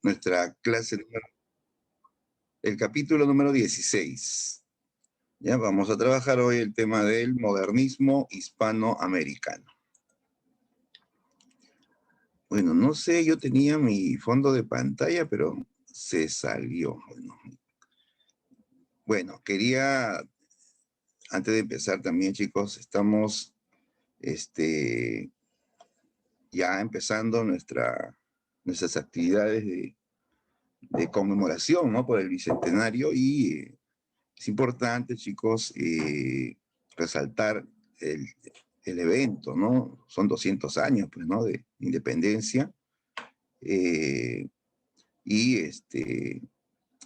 nuestra clase, el capítulo número 16. Ya vamos a trabajar hoy el tema del modernismo hispanoamericano. Bueno, no sé, yo tenía mi fondo de pantalla, pero se salió. Bueno, quería, antes de empezar también, chicos, estamos ya empezando nuestras actividades de conmemoración, ¿no? Por el Bicentenario y es importante, chicos, resaltar el evento, ¿no? Son 200 años, pues, ¿no? De independencia. Y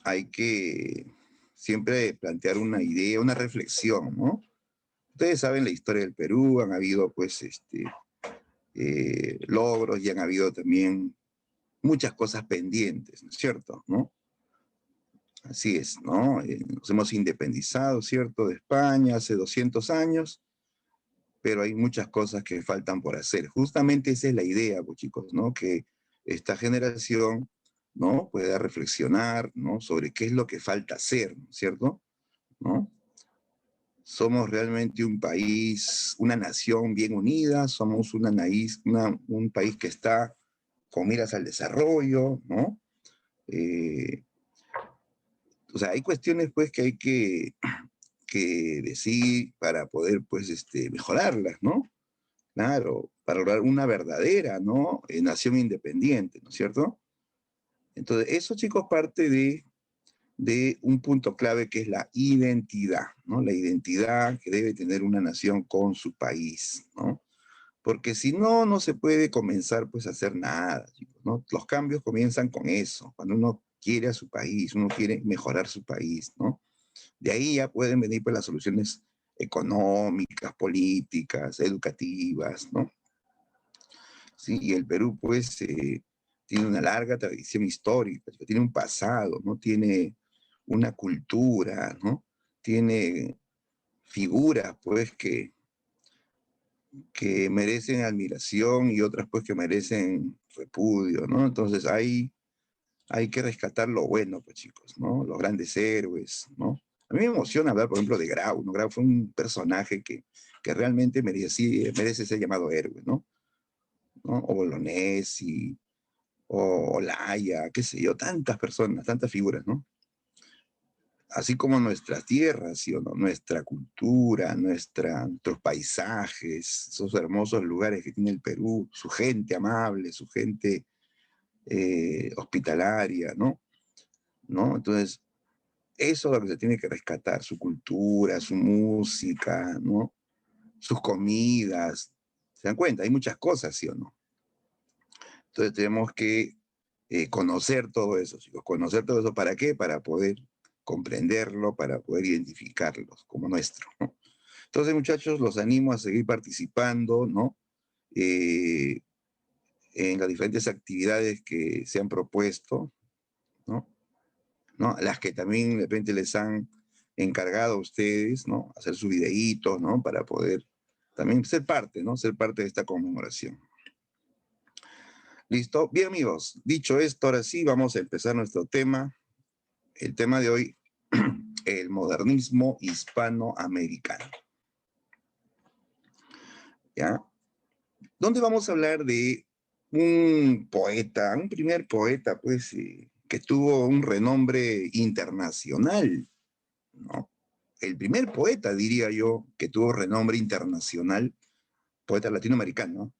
hay que siempre plantear una idea, una reflexión, ¿no? Ustedes saben la historia del Perú, han habido, pues, logros y han habido también muchas cosas pendientes, ¿no es cierto? ¿No? Así es, ¿no? Nos hemos independizado, ¿cierto?, de España hace 200 años, pero hay muchas cosas que faltan por hacer. Justamente esa es la idea, pues, chicos, ¿no? Que esta generación, ¿no?, pueda reflexionar, ¿no?, sobre qué es lo que falta hacer, ¿cierto? ¿No? Somos realmente un país, una nación bien unida, somos un país que está con miras al desarrollo, ¿no? O sea, hay cuestiones, pues, que hay que decir para poder, pues, mejorarlas, ¿no? Claro, para lograr una verdadera, ¿no?, nación independiente, ¿no es cierto? Entonces, eso, chicos, parte de un punto clave que es la identidad, ¿no? La identidad que debe tener una nación con su país, ¿no? Porque si no, no se puede comenzar, pues, a hacer nada, chicos, ¿no? Los cambios comienzan con eso, cuando uno quiere a su país, uno quiere mejorar su país, ¿no? De ahí ya pueden venir, pues, las soluciones económicas, políticas, educativas, ¿no? Sí, y el Perú, pues, tiene una larga tradición histórica, tiene un pasado, ¿no? Tiene una cultura, ¿no? Tiene figuras, pues, que merecen admiración y otras, pues, que merecen repudio, ¿no? Entonces, hay que rescatar lo bueno, pues, chicos, ¿no? Los grandes héroes, ¿no? A mí me emociona hablar, por ejemplo, de Grau, ¿no? Grau fue un personaje que realmente merece ser llamado héroe, ¿no? ¿No? O Bolognesi, o Olaya, qué sé yo, tantas personas, tantas figuras, ¿no? Así como nuestras tierras, ¿sí o no? Nuestra cultura, nuestros paisajes, esos hermosos lugares que tiene el Perú, su gente amable, su gente hospitalaria, ¿no? ¿No? Entonces, eso es lo que se tiene que rescatar, su cultura, su música, ¿no? Sus comidas. ¿Se dan cuenta? Hay muchas cosas, ¿sí o no? Entonces tenemos que conocer todo eso, chicos. Conocer todo eso, ¿para qué? Para poder comprenderlo, para poder identificarlos como nuestro, ¿no? Entonces, muchachos, los animo a seguir participando, ¿no? Eh, en las diferentes actividades que se han propuesto, ¿no? ¿No? Las que también de repente les han encargado a ustedes, ¿no? Hacer sus videitos, ¿no? Para poder también ser parte, ¿no? Ser parte de esta conmemoración. ¿Listo? Bien, amigos, dicho esto, ahora sí vamos a empezar nuestro tema. El tema de hoy, el modernismo hispanoamericano. ¿Ya? ¿Dónde vamos a hablar de un poeta, un primer poeta, pues, que tuvo un renombre internacional, ¿no? El primer poeta, diría yo, que tuvo renombre internacional, poeta latinoamericano,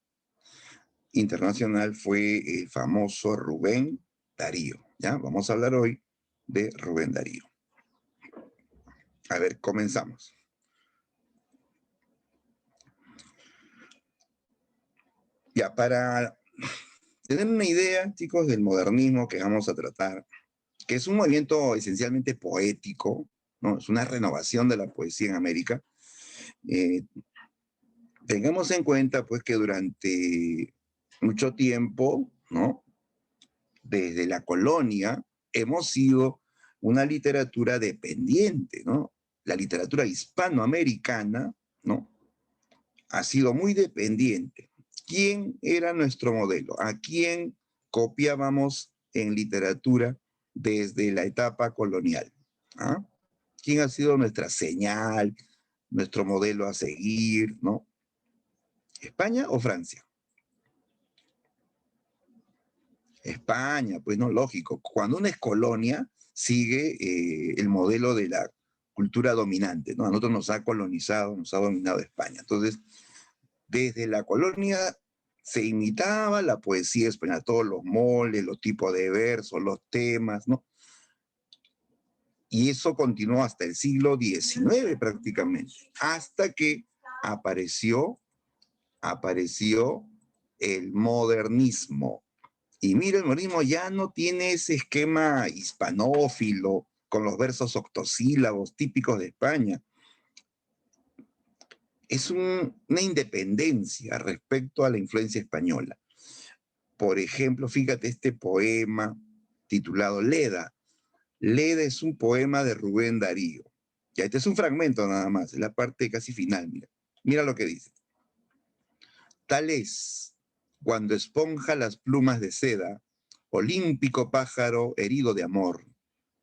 internacional, fue el famoso Rubén Darío. ¿Ya? Vamos a hablar hoy de Rubén Darío. A ver, comenzamos. Ya, para tener una idea, chicos, del modernismo que vamos a tratar, que es un movimiento esencialmente poético, ¿no? Es una renovación de la poesía en América. Tengamos en cuenta, pues, que durante mucho tiempo, ¿no?, desde la colonia, hemos sido una literatura dependiente, ¿no? La literatura hispanoamericana, ¿no?, ha sido muy dependiente. ¿Quién era nuestro modelo? ¿A quién copiábamos en literatura desde la etapa colonial. ¿Ah? ¿Quién ha sido nuestra señal, nuestro modelo a seguir, ¿no? ¿España o Francia? España, pues no, lógico. Cuando una es colonia, sigue el modelo de la cultura dominante, ¿no? A nosotros nos ha colonizado, nos ha dominado España. Entonces, desde la colonia se imitaba la poesía española, todos los moles, los tipos de versos, los temas, ¿no? Y eso continuó hasta el siglo XIX prácticamente, hasta que apareció el modernismo. Y mira, el modernismo ya no tiene ese esquema hispanófilo con los versos octosílabos típicos de España. Es una independencia respecto a la influencia española. Por ejemplo, fíjate este poema titulado Leda. Leda es un poema de Rubén Darío. Ya, este es un fragmento nada más, es la parte casi final, mira. Mira lo que dice. Tal es, cuando esponja las plumas de seda, olímpico pájaro herido de amor,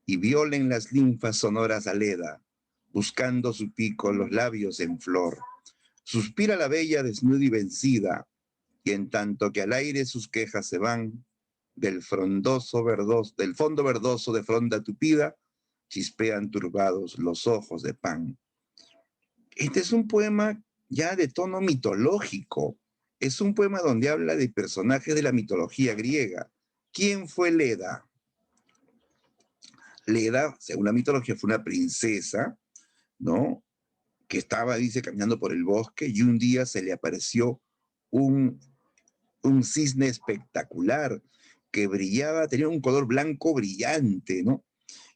y violen las linfas sonoras a Leda, buscando su pico los labios en flor. Suspira la bella desnuda y vencida, y en tanto que al aire sus quejas se van, del fondo verdoso de fronda tupida, chispean turbados los ojos de pan. Este es un poema ya de tono mitológico. Es un poema donde habla de personajes de la mitología griega. ¿Quién fue Leda? Leda, según la mitología, fue una princesa, ¿no? Que estaba, dice, caminando por el bosque y un día se le apareció un cisne espectacular que brillaba, tenía un color blanco brillante, ¿no?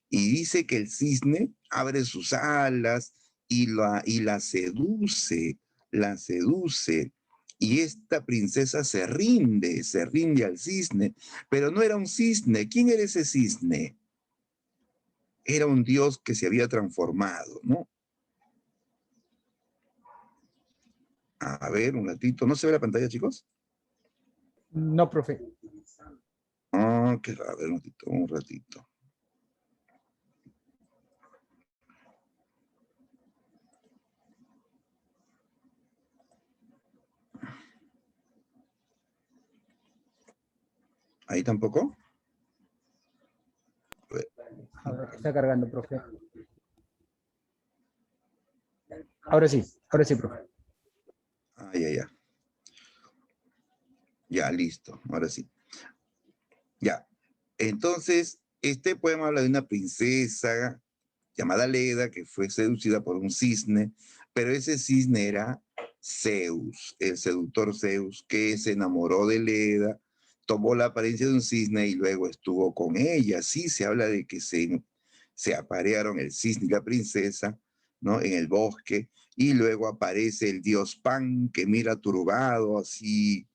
Y dice que el cisne abre sus alas y la seduce, la seduce. Y esta princesa se rinde al cisne, pero no era un cisne. ¿Quién era ese cisne? Era un dios que se había transformado, ¿no? A ver, un ratito. ¿No se ve la pantalla, chicos? No, profe. Ah, qué raro, a ver, un ratito. ¿Ahí tampoco? A ver, está cargando, profe. Ahora sí, profe. Ah, ya. Ya, listo, ahora sí. Ya. Entonces, este poema habla de una princesa llamada Leda que fue seducida por un cisne, pero ese cisne era Zeus, el seductor Zeus, que se enamoró de Leda, tomó la apariencia de un cisne y luego estuvo con ella. Sí, se habla de que se aparearon el cisne y la princesa, ¿no? En el bosque, y luego aparece el dios Pan, que mira turbado, así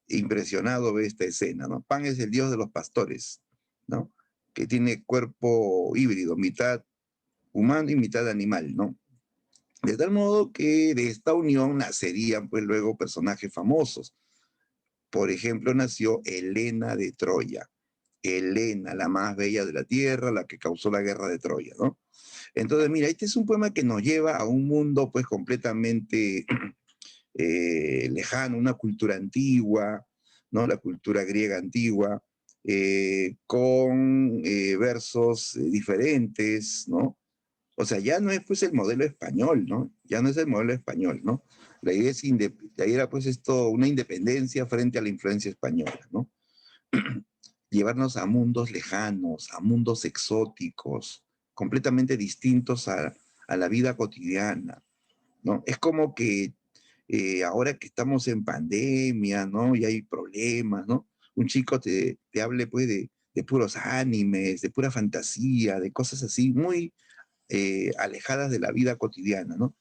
impresionado ve esta escena, ¿no? Pan es el dios de los pastores, ¿no? Que tiene cuerpo híbrido, mitad humano y mitad animal, ¿no? De tal modo que de esta unión nacerían pues luego personajes famosos. Por ejemplo, nació Helena de Troya. Helena, la más bella de la tierra, la que causó la guerra de Troya, ¿no? Entonces, mira, este es un poema que nos lleva a un mundo pues completamente lejano, una cultura antigua, ¿no? La cultura griega antigua, con versos diferentes, ¿no? O sea, ya no es pues el modelo español, ¿no? Ya no es el modelo español, ¿no? La idea, la idea era pues esto, una independencia frente a la influencia española, ¿no? Llevarnos a mundos lejanos, a mundos exóticos, completamente distintos a la vida cotidiana, ¿no? Es como que ahora que estamos en pandemia, ¿no? Y hay problemas, ¿no? Un chico te hable pues de puros animes, de pura fantasía, de cosas así muy alejadas de la vida cotidiana, ¿no?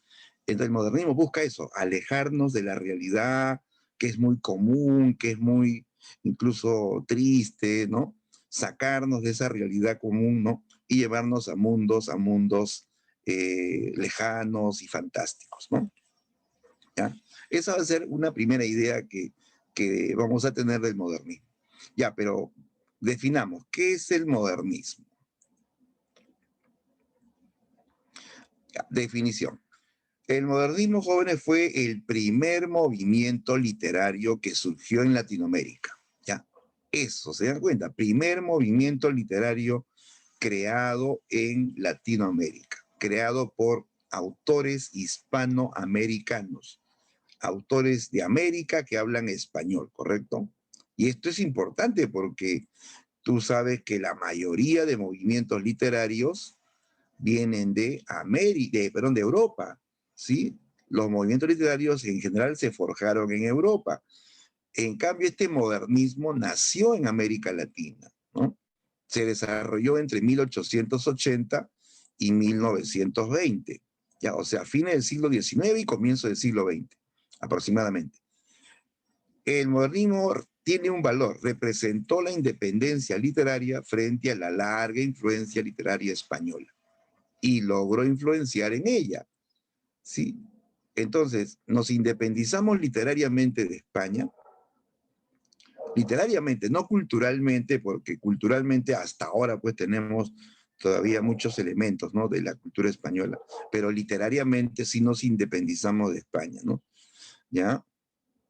Entonces el modernismo busca eso, alejarnos de la realidad que es muy común, que es muy incluso triste, ¿no? Sacarnos de esa realidad común, ¿no? Y llevarnos a mundos lejanos y fantásticos, ¿no? ¿Ya? Esa va a ser una primera idea que vamos a tener del modernismo. Ya, pero definamos, ¿qué es el modernismo? Definición. El modernismo, jóvenes, fue el primer movimiento literario que surgió en Latinoamérica. ¿Ya? Eso, ¿se dan cuenta? Primer movimiento literario creado en Latinoamérica, creado por autores hispanoamericanos, autores de América que hablan español, ¿correcto? Y esto es importante porque tú sabes que la mayoría de movimientos literarios vienen de América, de Europa, ¿sí? Los movimientos literarios en general se forjaron en Europa. En cambio, este modernismo nació en América Latina, ¿no? Se desarrolló entre 1880 y 1920, ya, o sea, fines del siglo XIX y comienzo del siglo XX, aproximadamente. El modernismo tiene un valor, representó la independencia literaria frente a la larga influencia literaria española y logró influenciar en ella, ¿sí? Entonces, nos independizamos literariamente de España, literariamente, no culturalmente, porque culturalmente hasta ahora pues tenemos todavía muchos elementos, ¿no?, de la cultura española, pero literariamente sí nos independizamos de España, ¿no? ¿Ya?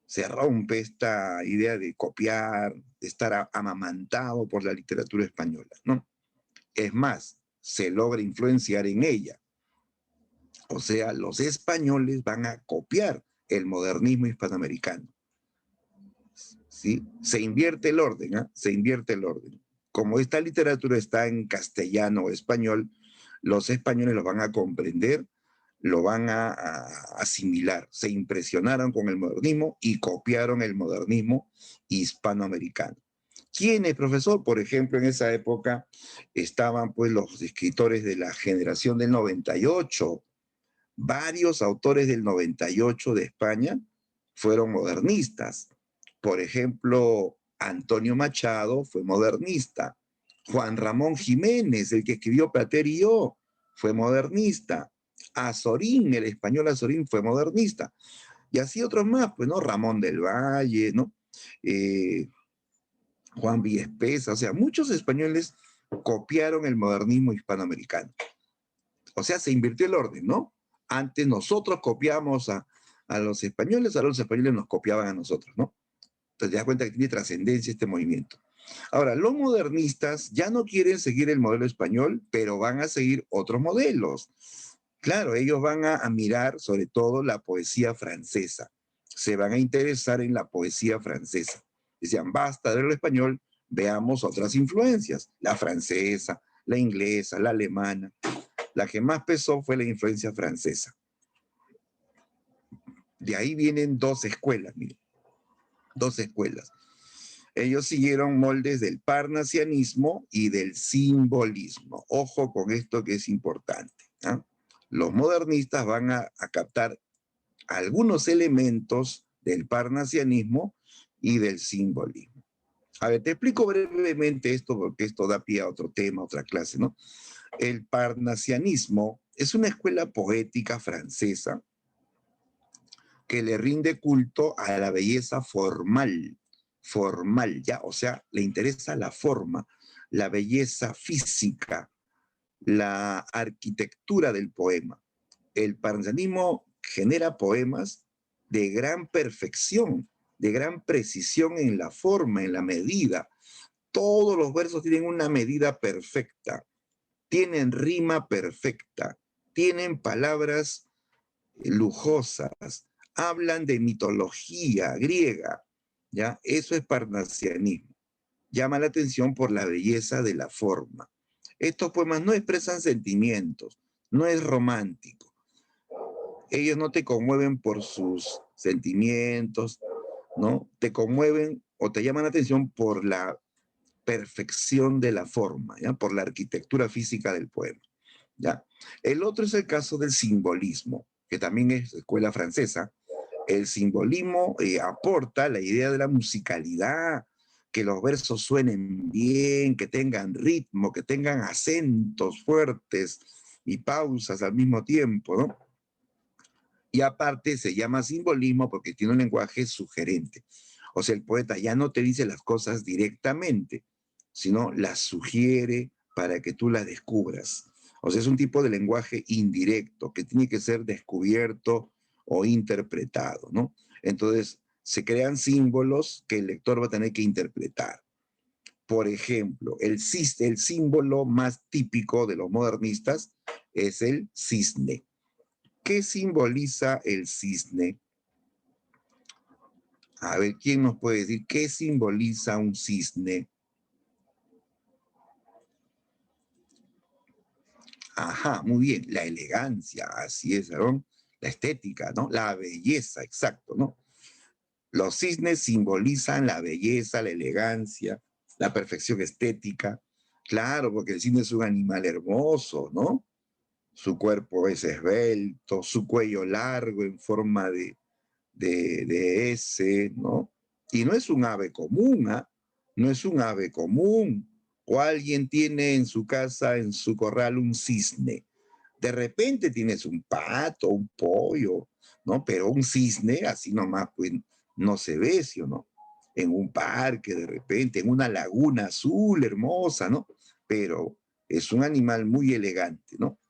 Se rompe esta idea de copiar, de estar amamantado por la literatura española, ¿no? Es más, se logra influenciar en ella. O sea, los españoles van a copiar el modernismo hispanoamericano. ¿Sí? Se invierte el orden, ¿eh? Se invierte el orden. Como esta literatura está en castellano o español, los españoles lo van a comprender, lo van a asimilar. Se impresionaron con el modernismo y copiaron el modernismo hispanoamericano. ¿Quiénes, profesor? Por ejemplo, en esa época estaban pues los escritores de la generación del 98. Varios autores del 98 de España fueron modernistas. Por ejemplo, Antonio Machado fue modernista. Juan Ramón Jiménez, el que escribió Plater y yo, fue modernista. Azorín, el español Azorín, fue modernista. Y así otros más, pues, ¿no? Ramón del Valle, ¿no? Juan Villespesa, o sea, muchos españoles copiaron el modernismo hispanoamericano. O sea, se invirtió el orden, ¿no? Antes nosotros copiamos a los españoles, ahora los españoles nos copiaban a nosotros, ¿no? Entonces te das cuenta que tiene trascendencia este movimiento. Ahora, los modernistas ya no quieren seguir el modelo español, pero van a seguir otros modelos. Claro, ellos van a mirar sobre todo la poesía francesa. Se van a interesar en la poesía francesa. Decían, basta de lo español, veamos otras influencias. La francesa, la inglesa, la alemana. La que más pesó fue la influencia francesa. De ahí vienen dos escuelas, miren, dos escuelas. Ellos siguieron moldes del parnasianismo y del simbolismo. Ojo con esto que es importante, ¿eh? Los modernistas van a captar algunos elementos del parnasianismo y del simbolismo. A ver, te explico brevemente esto porque esto da pie a otro tema, otra clase, ¿no? El parnasianismo es una escuela poética francesa que le rinde culto a la belleza formal, ya, o sea, le interesa la forma, la belleza física, la arquitectura del poema. El parnasianismo genera poemas de gran perfección, de gran precisión en la forma, en la medida. Todos los versos tienen una medida perfecta, tienen rima perfecta, tienen palabras lujosas, hablan de mitología griega, ¿ya? Eso es parnasianismo. Llama la atención por la belleza de la forma. Estos poemas no expresan sentimientos, no es romántico. Ellos no te conmueven por sus sentimientos, ¿no? Te conmueven o te llaman la atención por la perfección de la forma, ¿ya? Por la arquitectura física del poema, ¿ya? El otro es el caso del simbolismo, que también es escuela francesa. El simbolismo aporta la idea de la musicalidad, que los versos suenen bien, que tengan ritmo, que tengan acentos fuertes y pausas al mismo tiempo, ¿no? Y aparte se llama simbolismo porque tiene un lenguaje sugerente. O sea, el poeta ya no te dice las cosas directamente, sino las sugiere para que tú las descubras. O sea, es un tipo de lenguaje indirecto que tiene que ser descubierto o interpretado, ¿no? Entonces, se crean símbolos que el lector va a tener que interpretar. Por ejemplo, el símbolo más típico de los modernistas es el cisne. ¿Qué simboliza el cisne? A ver, ¿quién nos puede decir qué simboliza un cisne? Ajá, muy bien, la elegancia, así es, ¿no? La estética, ¿no? La belleza, exacto, ¿no? Los cisnes simbolizan la belleza, la elegancia, la perfección estética. Claro, porque el cisne es un animal hermoso, ¿no? Su cuerpo es esbelto, su cuello largo en forma de S, ¿no? Y no es un ave común, ¿ah? No es un ave común. O alguien tiene en su casa, en su corral, un cisne. De repente tienes un pato, un pollo, ¿no? Pero un cisne, así nomás, pues no se ve, ¿sí o no? En un parque, de repente, en una laguna azul, hermosa, ¿no? Pero es un animal muy elegante, ¿no?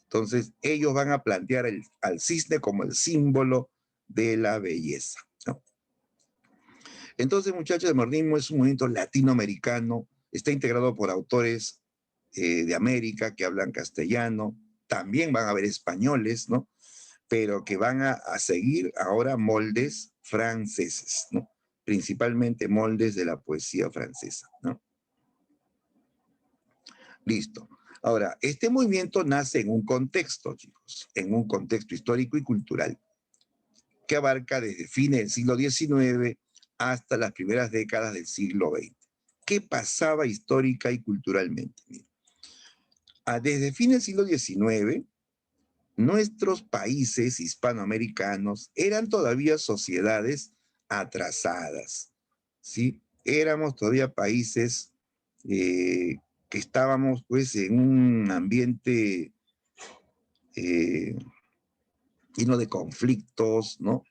Entonces, ellos van a plantear al cisne como el símbolo de la belleza, ¿no? Entonces, muchachos, el modernismo es un movimiento latinoamericano, está integrado por autores de América que hablan castellano, también van a haber españoles, ¿no? Pero que van a seguir ahora moldes franceses, ¿no? Principalmente moldes de la poesía francesa, ¿no? Listo. Ahora, este movimiento nace en un contexto, chicos, en un contexto histórico y cultural que abarca desde fines del siglo XIX hasta las primeras décadas del siglo XX. ¿Qué pasaba histórica y culturalmente? Mira, desde fines del siglo XIX, nuestros países hispanoamericanos eran todavía sociedades atrasadas, ¿sí? Éramos todavía países que estábamos pues en un ambiente eh, lleno de conflictos, ¿no?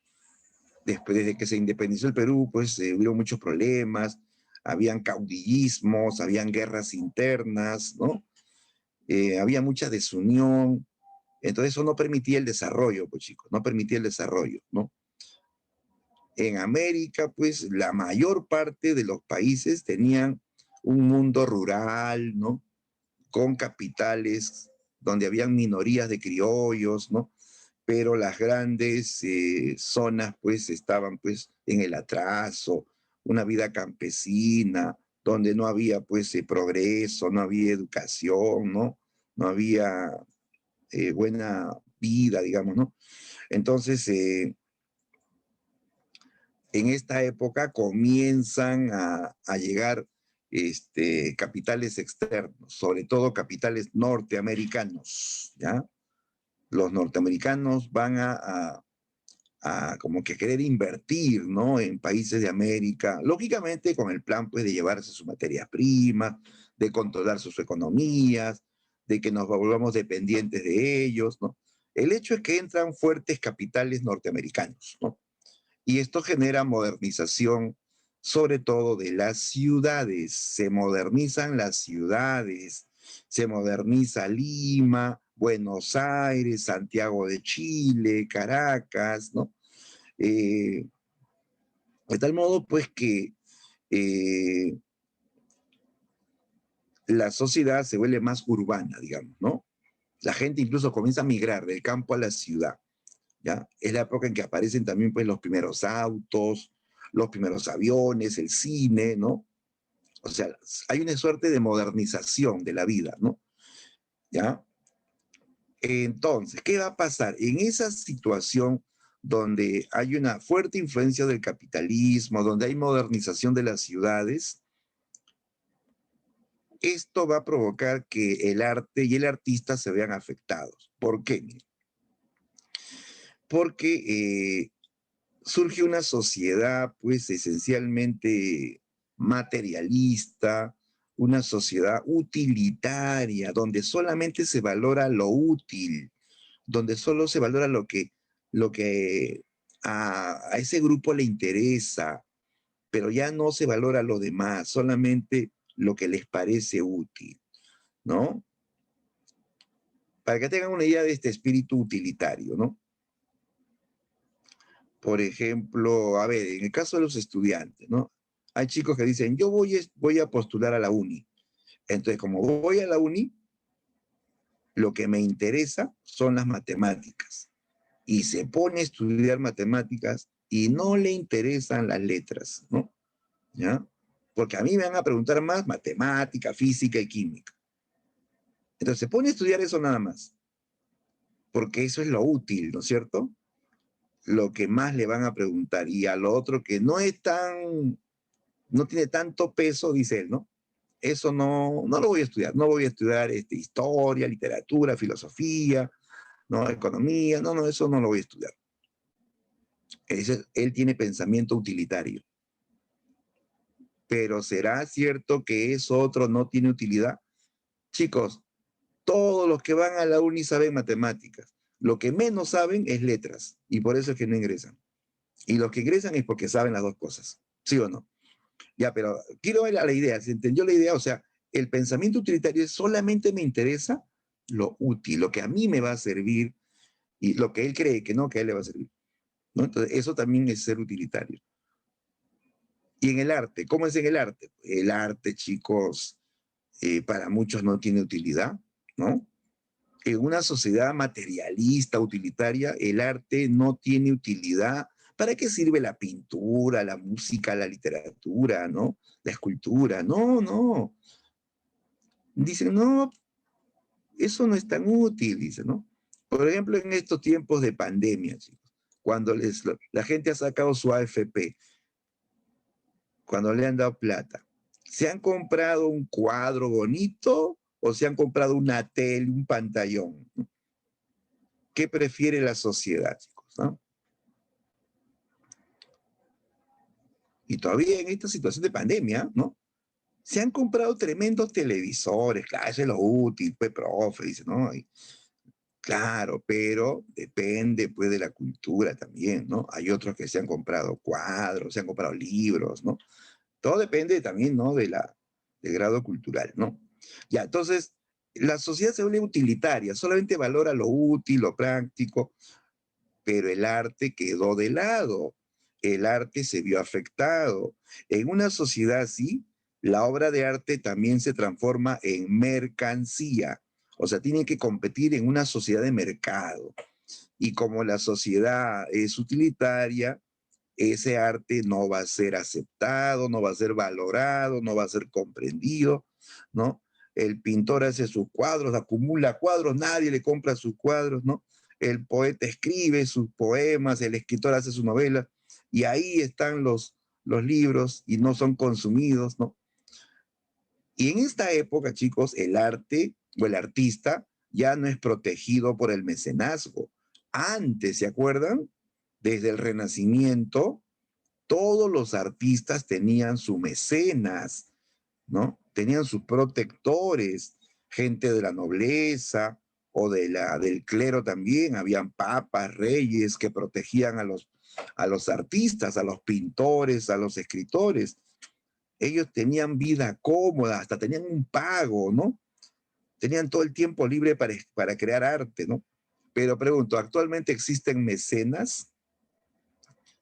Después de que se independizó el Perú, pues hubo muchos problemas, habían caudillismos, habían guerras internas, ¿no? Había mucha desunión, entonces eso no permitía el desarrollo, pues chicos, no permitía el desarrollo, ¿no? En América, pues la mayor parte de los países tenían un mundo rural, ¿no? Con capitales donde habían minorías de criollos, ¿no? Pero las grandes zonas pues estaban pues en el atraso, una vida campesina, donde no había pues progreso, no había educación, ¿no? No había buena vida, digamos, ¿no? Entonces, en esta época comienzan a llegar capitales externos, sobre todo capitales norteamericanos, ¿ya? Los norteamericanos van a como que querer invertir, ¿no? En países de América, lógicamente con el plan, pues, de llevarse sus materias primas, de controlar sus economías, de que nos volvamos dependientes de ellos, ¿no? El hecho es que entran fuertes capitales norteamericanos, ¿no? Y esto genera modernización, sobre todo de las ciudades. Se modernizan las ciudades, se moderniza Lima, Buenos Aires, Santiago de Chile, Caracas, ¿no? De tal modo, pues, que eh, la sociedad se vuelve más urbana, digamos, ¿no? La gente incluso comienza a migrar del campo a la ciudad, ¿ya? Es la época en que aparecen también, pues, los primeros autos, los primeros aviones, el cine, ¿no? O sea, hay una suerte de modernización de la vida, ¿no? ¿Ya? Entonces, ¿qué va a pasar? En esa situación donde hay una fuerte influencia del capitalismo, donde hay modernización de las ciudades, esto va a provocar que el arte y el artista se vean afectados. ¿Por qué? Porque surge una sociedad, pues, esencialmente materialista, una sociedad utilitaria, donde solamente se valora lo útil, donde solo se valora lo que a ese grupo le interesa, pero ya no se valora lo demás, solamente lo que les parece útil, ¿no? Para que tengan una idea de este espíritu utilitario, ¿no? Por ejemplo, a ver, en el caso de los estudiantes, ¿no? Hay chicos que dicen, yo voy a postular a la uni. Entonces, como voy a la uni, lo que me interesa son las matemáticas. Y se pone a estudiar matemáticas y no le interesan las letras, ¿no? ¿Ya? Porque a mí me van a preguntar más matemática, física y química. Entonces se pone a estudiar eso nada más, porque eso es lo útil, ¿no es cierto? Lo que más le van a preguntar. Y a lo otro que no es tan, no tiene tanto peso, dice él, ¿no? Eso no lo voy a estudiar. No voy a estudiar historia, literatura, filosofía, no, economía. No, eso no lo voy a estudiar. Él tiene pensamiento utilitario. Pero ¿será cierto que eso otro no tiene utilidad? Chicos, todos los que van a la uni saben matemáticas. Lo que menos saben es letras. Y por eso es que no ingresan. Y los que ingresan es porque saben las dos cosas. ¿Sí o no? Ya, pero quiero ver a la idea. ¿Se entendió la idea? O sea, el pensamiento utilitario es solamente me interesa lo útil, lo que a mí me va a servir y lo que él cree que no, que a él le va a servir, ¿no? Entonces, eso también es ser utilitario. Y en el arte, ¿cómo es en el arte? El arte, chicos, para muchos no tiene utilidad, ¿no? En una sociedad materialista, utilitaria, el arte no tiene utilidad. ¿Para qué sirve la pintura, la música, la literatura, ¿no? La escultura? No. Dicen, no, eso no es tan útil, dicen, ¿no? Por ejemplo, en estos tiempos de pandemia, chicos, cuando la gente ha sacado su AFP, cuando le han dado plata, ¿se han comprado un cuadro bonito o se han comprado una tele, un pantallón? ¿Qué prefiere la sociedad, chicos? ¿No? Y todavía en esta situación de pandemia, ¿no? Se han comprado tremendos televisores, claro, eso es lo útil, pues, profe, dice, ¿no? Y, claro, pero depende, pues, de la cultura también, ¿no? Hay otros que se han comprado cuadros, se han comprado libros, ¿no? Todo depende también, ¿no? Del grado cultural, ¿no? Ya, entonces, la sociedad se vuelve utilitaria, solamente valora lo útil, lo práctico, pero el arte quedó de lado, el arte se vio afectado. En una sociedad así, la obra de arte también se transforma en mercancía, o sea, tiene que competir en una sociedad de mercado. Y como la sociedad es utilitaria, ese arte no va a ser aceptado, no va a ser valorado, no va a ser comprendido, ¿no? El pintor hace sus cuadros, acumula cuadros, nadie le compra sus cuadros, ¿no? El poeta escribe sus poemas, el escritor hace su novela, y ahí están los libros y no son consumidos, ¿no? Y en esta época, chicos, el arte o el artista ya no es protegido por el mecenazgo. Antes, ¿se acuerdan? Desde el Renacimiento, todos los artistas tenían su mecenas, ¿no? Tenían sus protectores, gente de la nobleza o del clero también, habían papas, reyes que protegían a los artistas, a los pintores, a los escritores. Ellos tenían vida cómoda, hasta tenían un pago, ¿no? Tenían todo el tiempo libre para crear arte, ¿no? Pero pregunto, ¿actualmente existen mecenas?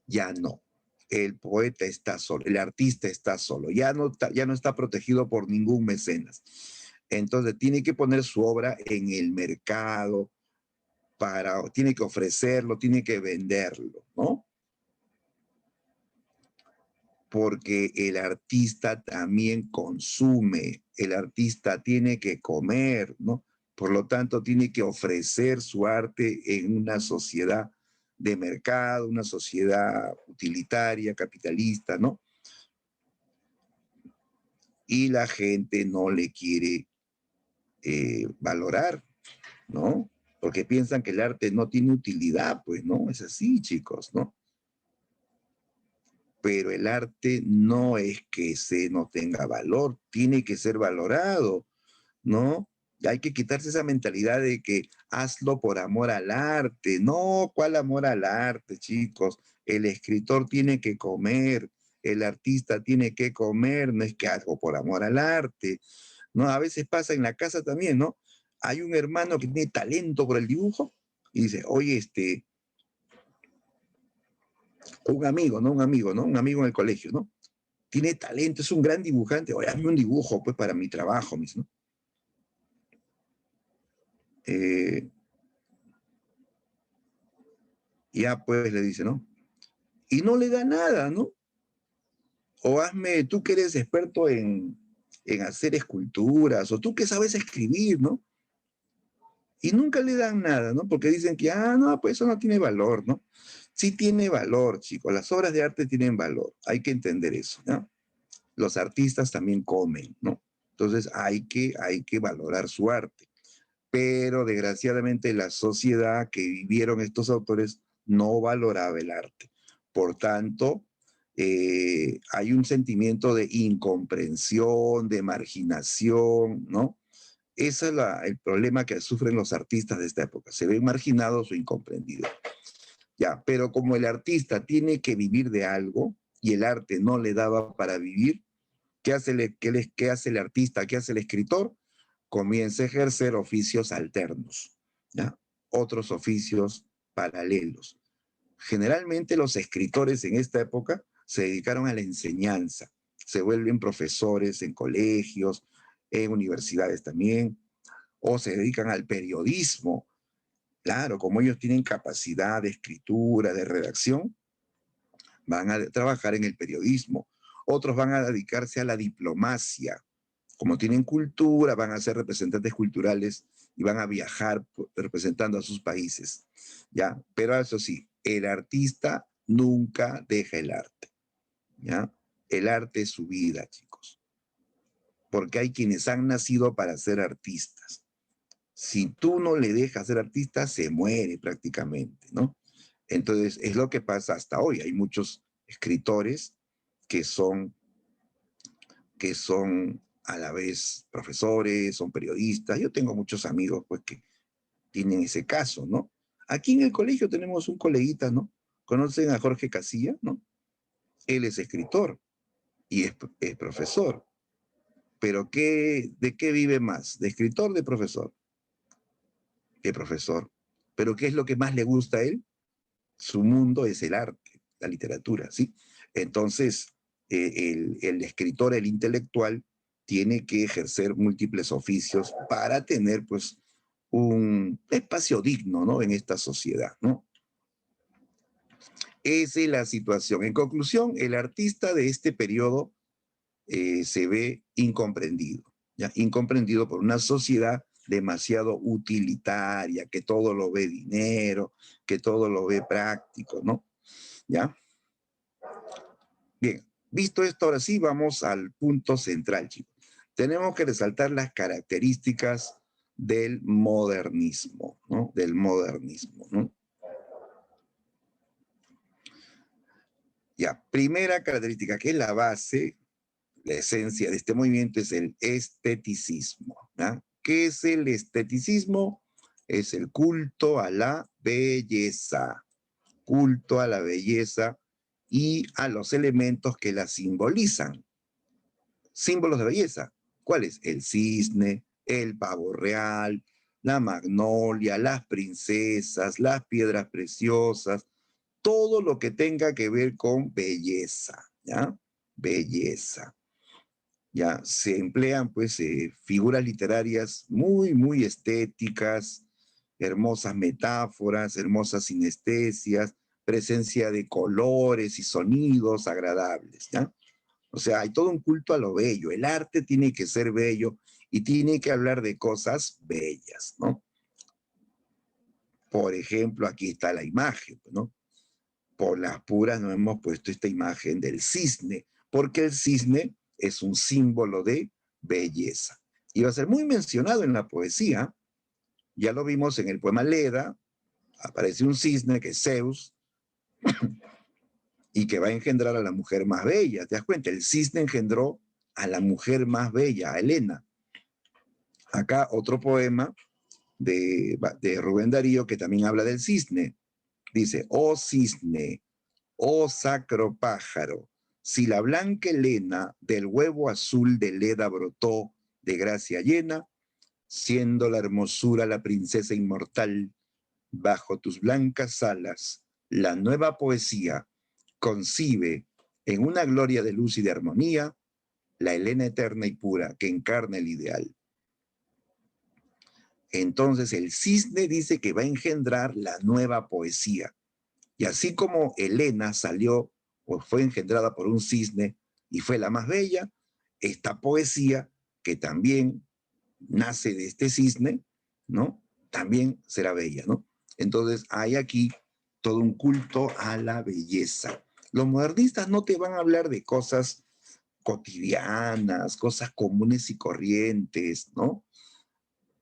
Ya no. El poeta está solo, el artista está solo, ya no está protegido por ningún mecenas. Entonces tiene que poner su obra en el mercado, tiene que ofrecerlo, tiene que venderlo, ¿no? Porque el artista también consume, el artista tiene que comer, ¿no? Por lo tanto, tiene que ofrecer su arte en una sociedad de mercado, una sociedad utilitaria, capitalista, ¿no? Y la gente no le quiere valorar, ¿no? Porque piensan que el arte no tiene utilidad, pues, ¿no? Es así, chicos, ¿no? Pero el arte no es que no tenga valor, tiene que ser valorado, ¿no? Hay que quitarse esa mentalidad de que hazlo por amor al arte. No, ¿cuál amor al arte, chicos? El escritor tiene que comer, el artista tiene que comer, no es que algo por amor al arte, ¿no? A veces pasa en la casa también, ¿no? Hay un hermano que tiene talento por el dibujo y dice, oye, un amigo, ¿no? Un amigo, ¿no? Un amigo en el colegio, ¿no? Tiene talento, es un gran dibujante, oye, hazme un dibujo, pues, para mi trabajo, mis, ¿no? Ya, pues, le dice, ¿no? Y no le da nada, ¿no? O hazme, tú que eres experto en hacer esculturas, o tú que sabes escribir, ¿no? Y nunca le dan nada, ¿no? Porque dicen que, no, pues eso no tiene valor, ¿no? Sí tiene valor, chicos, las obras de arte tienen valor, hay que entender eso, ¿no? Los artistas también comen, ¿no? Entonces hay que valorar su arte. Pero desgraciadamente la sociedad que vivieron estos autores no valoraba el arte. Por tanto, hay un sentimiento de incomprensión, de marginación, ¿no? Ese es el problema que sufren los artistas de esta época. Se ven marginados o incomprendidos. Ya, pero como el artista tiene que vivir de algo y el arte no le daba para vivir, ¿qué hace qué hace el artista? ¿Qué hace el escritor? Comienza a ejercer oficios alternos, ¿ya? Otros oficios paralelos. Generalmente los escritores en esta época se dedicaron a la enseñanza, se vuelven profesores en colegios, en universidades también, o se dedican al periodismo. Claro, como ellos tienen capacidad de escritura, de redacción, van a trabajar en el periodismo. Otros van a dedicarse a la diplomacia. Como tienen cultura, van a ser representantes culturales y van a viajar representando a sus países. ¿Ya? Pero eso sí, el artista nunca deja el arte. ¿Ya? El arte es su vida, chicos. Porque hay quienes han nacido para ser artistas. Si tú no le dejas ser artista, se muere prácticamente, ¿no? Entonces, es lo que pasa hasta hoy. Hay muchos escritores que son a la vez profesores, son periodistas. Yo tengo muchos amigos, pues, que tienen ese caso, ¿no? Aquí en el colegio tenemos un coleguita, ¿no? ¿Conocen a Jorge Casilla, no? Él es escritor y es profesor. Pero ¿de qué vive más? ¿De escritor o de profesor? De profesor. ¿Pero qué es lo que más le gusta a él? Su mundo es el arte, la literatura, ¿sí? Entonces, el escritor, el intelectual, tiene que ejercer múltiples oficios para tener, pues, un espacio digno, ¿no? En esta sociedad, ¿no? Esa es la situación. En conclusión, el artista de este periodo se ve incomprendido, ¿ya? Incomprendido por una sociedad demasiado utilitaria, que todo lo ve dinero, que todo lo ve práctico, ¿no? ¿Ya? Bien, visto esto, ahora sí vamos al punto central, chicos. Tenemos que resaltar las características del modernismo, ¿no? Del modernismo, ¿no? Ya, primera característica, que es la base, la esencia de este movimiento, es el esteticismo, ¿ya? ¿Qué es el esteticismo? Es el culto a la belleza, culto a la belleza y a los elementos que la simbolizan. Símbolos de belleza. ¿Cuáles? El cisne, el pavo real, la magnolia, las princesas, las piedras preciosas, todo lo que tenga que ver con belleza, ¿ya? Belleza. Ya se emplean, pues, figuras literarias muy, muy estéticas, hermosas metáforas, hermosas sinestesias, presencia de colores y sonidos agradables, ¿ya? O sea, hay todo un culto a lo bello. El arte tiene que ser bello y tiene que hablar de cosas bellas, ¿no? Por ejemplo, aquí está la imagen, ¿no? Por las puras nos hemos puesto esta imagen del cisne, porque el cisne es un símbolo de belleza. Y va a ser muy mencionado en la poesía. Ya lo vimos en el poema Leda, aparece un cisne que es Zeus y que va a engendrar a la mujer más bella. ¿Te das cuenta? El cisne engendró a la mujer más bella, a Helena. Acá otro poema de Rubén Darío que también habla del cisne. Dice, oh cisne, oh sacro pájaro, Si la blanca Helena del huevo azul de Leda brotó de gracia llena, siendo la hermosura la princesa inmortal, bajo tus blancas alas, la nueva poesía concibe en una gloria de luz y de armonía la Helena eterna y pura que encarna el ideal. Entonces el cisne dice que va a engendrar la nueva poesía. Y así como Helena salió o fue engendrada por un cisne y fue la más bella, esta poesía que también nace de este cisne, ¿no? También será bella, ¿no? Entonces hay aquí todo un culto a la belleza. Los modernistas no te van a hablar de cosas cotidianas, cosas comunes y corrientes, ¿no?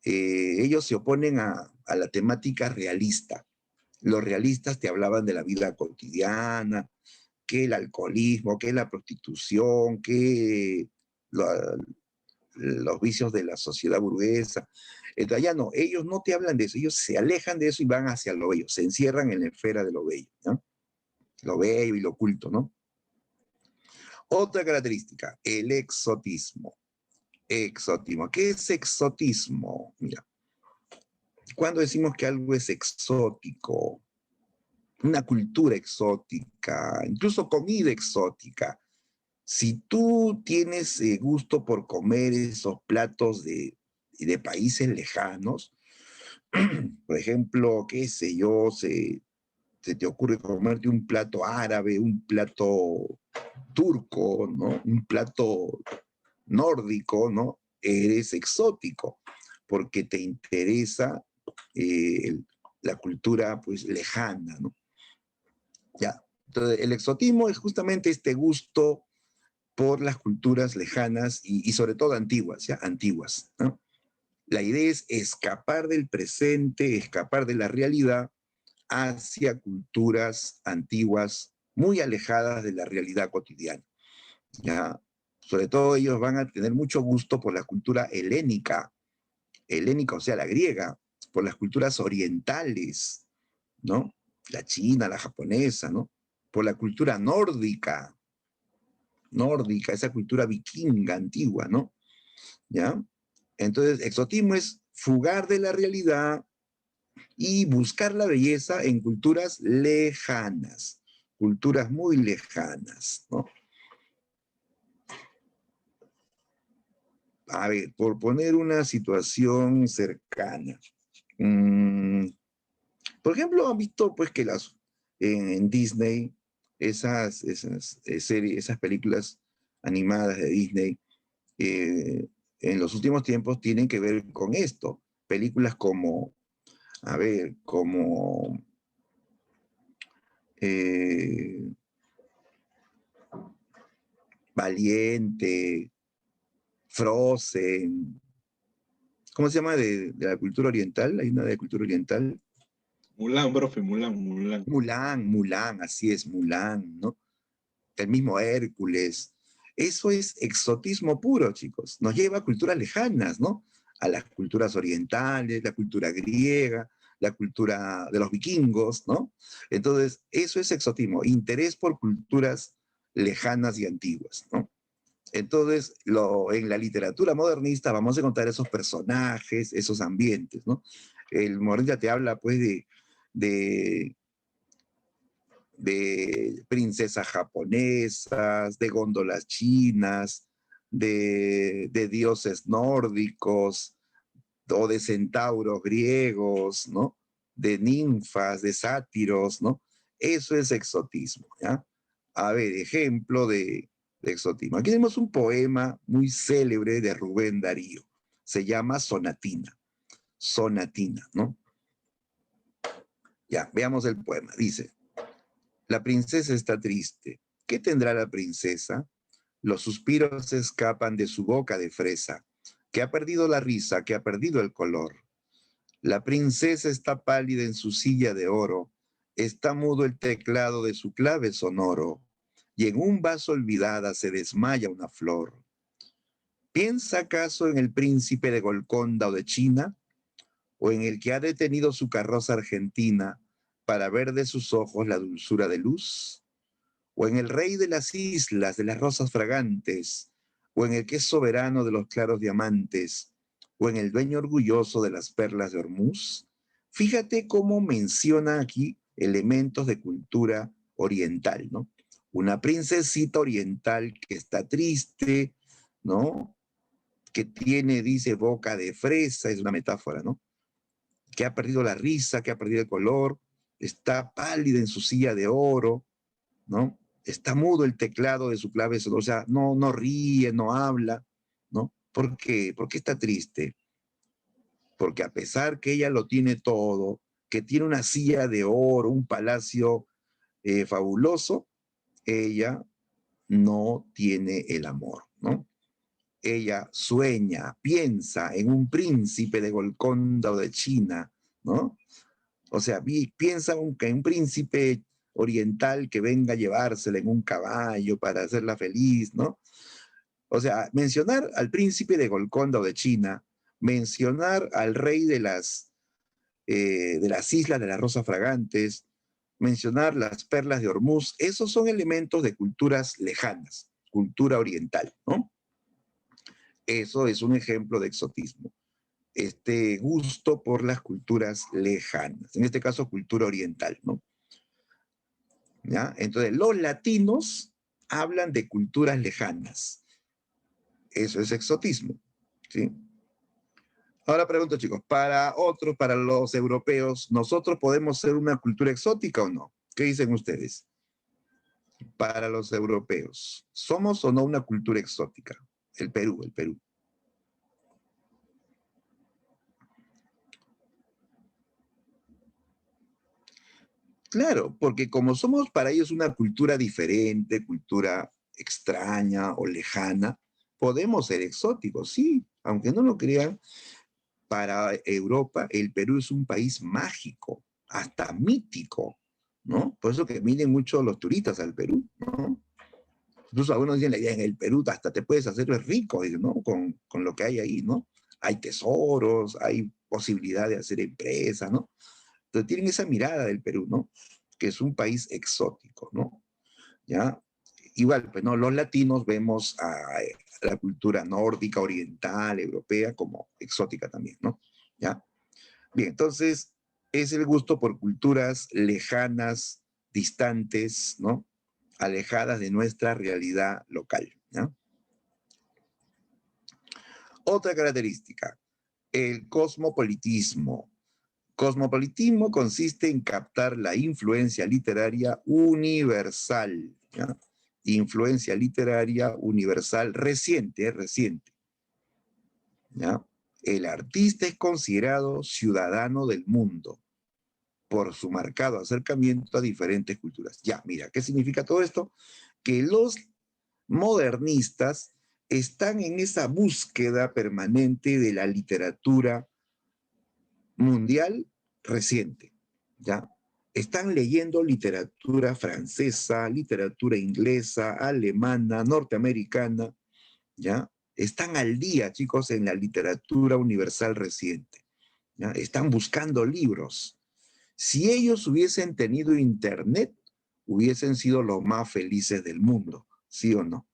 Ellos se oponen a la temática realista. Los realistas te hablaban de la vida cotidiana, que el alcoholismo, que la prostitución, que los vicios de la sociedad burguesa. Entonces, ya no, ellos no te hablan de eso, ellos se alejan de eso y van hacia lo bello, se encierran en la esfera de lo bello, ¿no? Lo bello y lo oculto, ¿no? Otra característica, el exotismo. Exotismo. ¿Qué es exotismo? Mira, cuando decimos que algo es exótico, una cultura exótica, incluso comida exótica, si tú tienes gusto por comer esos platos de países lejanos, por ejemplo, qué sé yo, se te ocurre comerte un plato árabe, un plato turco, ¿no? Un plato nórdico, ¿no? Eres exótico, porque te interesa la cultura, pues, lejana, ¿no? Ya. Entonces, el exotismo es justamente este gusto por las culturas lejanas y sobre todo antiguas, ¿ya? Antiguas, ¿no? La idea es escapar del presente, escapar de la realidad hacia culturas antiguas muy alejadas de la realidad cotidiana, ¿ya? Sobre todo ellos van a tener mucho gusto por la cultura helénica, helénica, o sea, la griega, por las culturas orientales, ¿no? La china, la japonesa, ¿no? Por la cultura nórdica, esa cultura vikinga antigua, ¿no? ¿Ya? Entonces, exotismo es fugar de la realidad y buscar la belleza en culturas lejanas, culturas muy lejanas, ¿no? A ver, por poner una situación cercana. Por ejemplo, han visto pues que en Disney, series, esas películas animadas de Disney, en los últimos tiempos tienen que ver con esto. Películas como, a ver, como Valiente, Frozen, ¿cómo se llama de la cultura oriental? Hay una de cultura oriental. Mulan, profe, Mulan. Mulan, así es, Mulan, ¿no? El mismo Hércules. Eso es exotismo puro, chicos. Nos lleva a culturas lejanas, ¿no? A las culturas orientales, la cultura griega, la cultura de los vikingos, ¿no? Entonces, eso es exotismo, interés por culturas lejanas y antiguas, ¿no? Entonces, en la literatura modernista vamos a encontrar esos personajes, esos ambientes, ¿no? El modernista te habla, pues, de princesas japonesas, de góndolas chinas, de dioses nórdicos o de centauros griegos, ¿no? De ninfas, de sátiros, ¿no? Eso es exotismo, ¿ya? A ver, ejemplo de exotismo. Aquí tenemos un poema muy célebre de Rubén Darío. Se llama Sonatina. Sonatina, ¿no? Ya, veamos el poema. Dice: la princesa está triste. ¿Qué tendrá la princesa? Los suspiros escapan de su boca de fresa, que ha perdido la risa, que ha perdido el color. La princesa está pálida en su silla de oro, está mudo el teclado de su clave sonoro, y en un vaso olvidada se desmaya una flor. ¿Piensa acaso en el príncipe de Golconda o de China, o en el que ha detenido su carroza argentina para ver de sus ojos la dulzura de luz? o en el rey de las islas, de las rosas fragantes, o en el que es soberano de los claros diamantes, o en el dueño orgulloso de las perlas de Hormuz. Fíjate cómo menciona aquí elementos de cultura oriental, ¿no? Una princesita oriental que está triste, ¿no? Que tiene, dice, boca de fresa, es una metáfora, ¿no? Que ha perdido la risa, que ha perdido el color, está pálida en su silla de oro, ¿no? Está mudo el teclado de su clave, o sea, no ríe, no habla, ¿no? ¿Por qué? ¿Por qué está triste? Porque a pesar que ella lo tiene todo, que tiene una silla de oro, un palacio fabuloso, ella no tiene el amor, ¿no? Ella sueña, piensa en un príncipe de Golconda o de China, ¿no? O sea, piensa en un príncipe oriental que venga a llevársela en un caballo para hacerla feliz, ¿no? O sea, mencionar al príncipe de Golconda o de China, mencionar al rey de las islas de las rosas fragantes, mencionar las perlas de Hormuz, esos son elementos de culturas lejanas, cultura oriental, ¿no? Eso es un ejemplo de exotismo. Este gusto por las culturas lejanas, en este caso cultura oriental, ¿no? ¿Ya? Entonces, los latinos hablan de culturas lejanas. Eso es exotismo, ¿sí? Ahora pregunto, chicos, para otros, para los europeos, ¿nosotros podemos ser una cultura exótica o no? ¿Qué dicen ustedes? Para los europeos, ¿somos o no una cultura exótica? El Perú, el Perú. Claro, porque como somos para ellos una cultura diferente, cultura extraña o lejana, podemos ser exóticos, sí, aunque no lo crean, para Europa el Perú es un país mágico, hasta mítico, ¿no? Por eso que vienen mucho los turistas al Perú, ¿no? Incluso algunos dicen la idea, en el Perú hasta te puedes hacer rico, ¿no? Con lo que hay ahí, ¿no? Hay tesoros, hay posibilidad de hacer empresas, ¿no? Entonces tienen esa mirada del Perú, ¿no? Que es un país exótico, ¿no? ¿Ya? Igual, pues, ¿no? Los latinos vemos a la cultura nórdica, oriental, europea, como exótica también, ¿no? ¿Ya? Bien, entonces, es el gusto por culturas lejanas, distantes, ¿no? Alejadas de nuestra realidad local, ¿ya? Otra característica, el cosmopolitismo. Cosmopolitismo consiste en captar la influencia literaria universal, ¿ya? Influencia literaria universal reciente, reciente, ¿ya? El artista es considerado ciudadano del mundo por su marcado acercamiento a diferentes culturas. Ya, mira, ¿qué significa todo esto? Que los modernistas están en esa búsqueda permanente de la literatura mundial reciente, ¿ya? Están leyendo literatura francesa, literatura inglesa, alemana, norteamericana, ¿ya? Están al día, chicos, en la literatura universal reciente, ¿ya? Están buscando libros. Si ellos hubiesen tenido internet, hubiesen sido los más felices del mundo, ¿sí o no?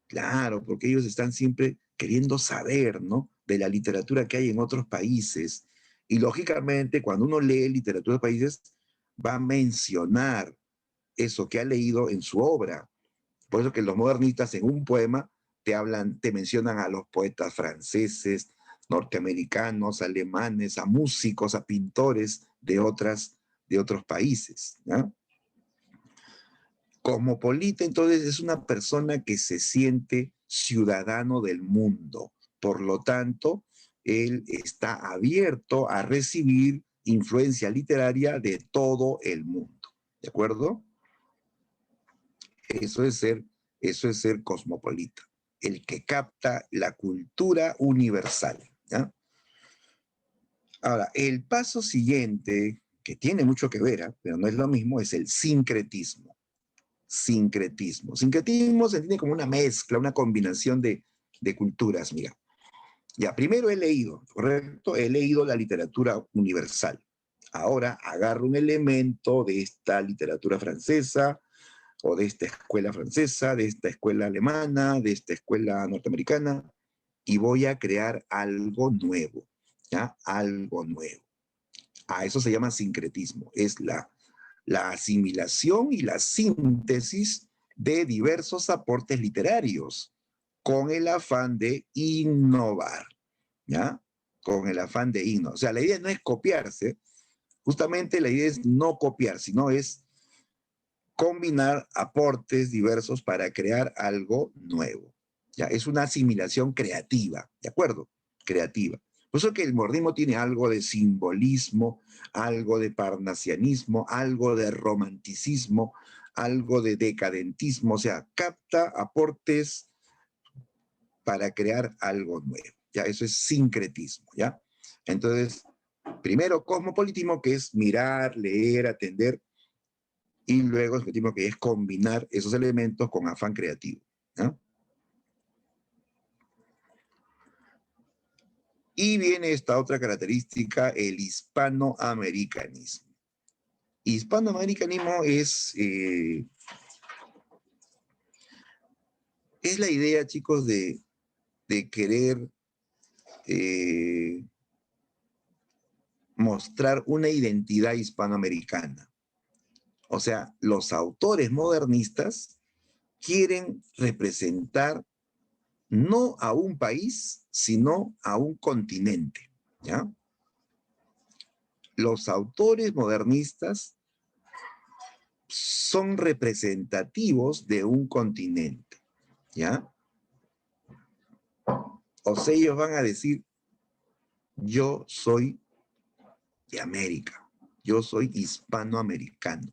Claro, porque ellos están siempre queriendo saber, ¿no? De la literatura que hay en otros países. Y lógicamente, cuando uno lee literatura de países, va a mencionar eso que ha leído en su obra. Por eso que los modernistas en un poema te hablan, te mencionan a los poetas franceses, norteamericanos, alemanes, a músicos, a pintores de otros países, ¿no? Cosmopolita, entonces, es una persona que se siente ciudadano del mundo. Por lo tanto, él está abierto a recibir influencia literaria de todo el mundo. ¿De acuerdo? Eso es ser cosmopolita, el que capta la cultura universal, ¿ya? Ahora, el paso siguiente, que tiene mucho que ver, pero no es lo mismo, es el sincretismo. Sincretismo. Sincretismo se entiende como una mezcla, una combinación de culturas, mira. Ya, primero he leído, ¿correcto? He leído la literatura universal. Ahora agarro un elemento de esta literatura francesa, o de esta escuela francesa, de esta escuela alemana, de esta escuela norteamericana, y voy a crear algo nuevo, ¿ya? Algo nuevo. A eso se llama sincretismo, es la asimilación y la síntesis de diversos aportes literarios con el afán de innovar, ¿ya? Con el afán de innovar. O sea, la idea no es copiarse, justamente la idea es no copiar, sino es combinar aportes diversos para crear algo nuevo. ¿Ya? Es una asimilación creativa, ¿de acuerdo? Creativa. Por eso que el modernismo tiene algo de simbolismo, algo de parnasianismo, algo de romanticismo, algo de decadentismo, o sea, capta aportes para crear algo nuevo. ¿Ya? Eso es sincretismo, ¿ya? Entonces, primero cosmopolitismo, que es mirar, leer, atender, y luego el objetivo que es combinar esos elementos con afán creativo, ¿no? Y viene esta otra característica, el hispanoamericanismo. Hispanoamericanismo es la idea, chicos, de querer mostrar una identidad hispanoamericana. O sea, los autores modernistas quieren representar no a un país, sino a un continente, ¿ya? Los autores modernistas son representativos de un continente, ¿ya? O sea, ellos van a decir, yo soy de América, yo soy hispanoamericano.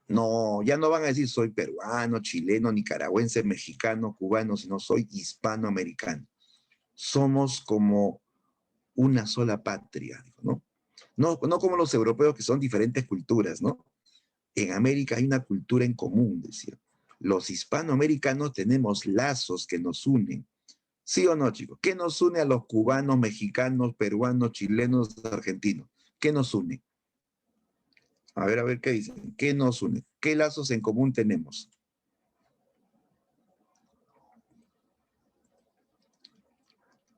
No, ya no van a decir soy peruano, chileno, nicaragüense, mexicano, cubano, sino soy hispanoamericano. Somos como una sola patria, ¿no? No como los europeos que son diferentes culturas, ¿no? En América hay una cultura en común, decía. Los hispanoamericanos tenemos lazos que nos unen. ¿Sí o no, chicos? ¿Qué nos une a los cubanos, mexicanos, peruanos, chilenos, argentinos? ¿Qué nos une? A ver qué dicen. ¿Qué nos une? ¿Qué lazos en común tenemos?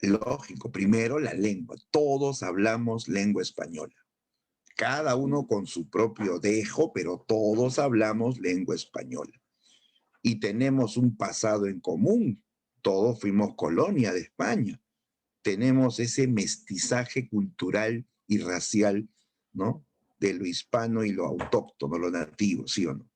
Lógico, primero la lengua. Todos hablamos lengua española. Cada uno con su propio dejo, pero todos hablamos lengua española. Y tenemos un pasado en común. Todos fuimos colonia de España. Tenemos ese mestizaje cultural y racial, ¿no? De lo hispano y lo autóctono, lo nativo, ¿sí o no?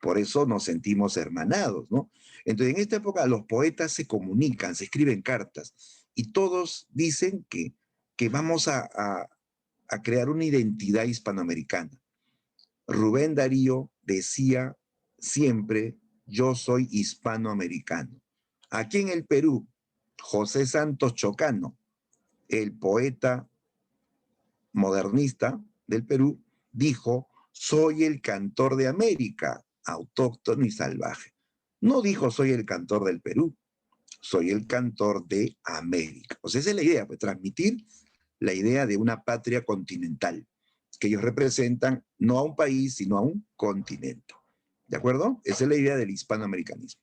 Por eso nos sentimos hermanados, ¿no? Entonces, en esta época los poetas se comunican, se escriben cartas, y todos dicen que vamos a crear una identidad hispanoamericana. Rubén Darío decía siempre, yo soy hispanoamericano. Aquí en el Perú, José Santos Chocano, el poeta modernista del Perú, dijo, soy el cantor de América, autóctono y salvaje. No dijo, soy el cantor del Perú, soy el cantor de América. O sea, esa es la idea, pues transmitir la idea de una patria continental, que ellos representan no a un país, sino a un continente. ¿De acuerdo? Esa es la idea del hispanoamericanismo.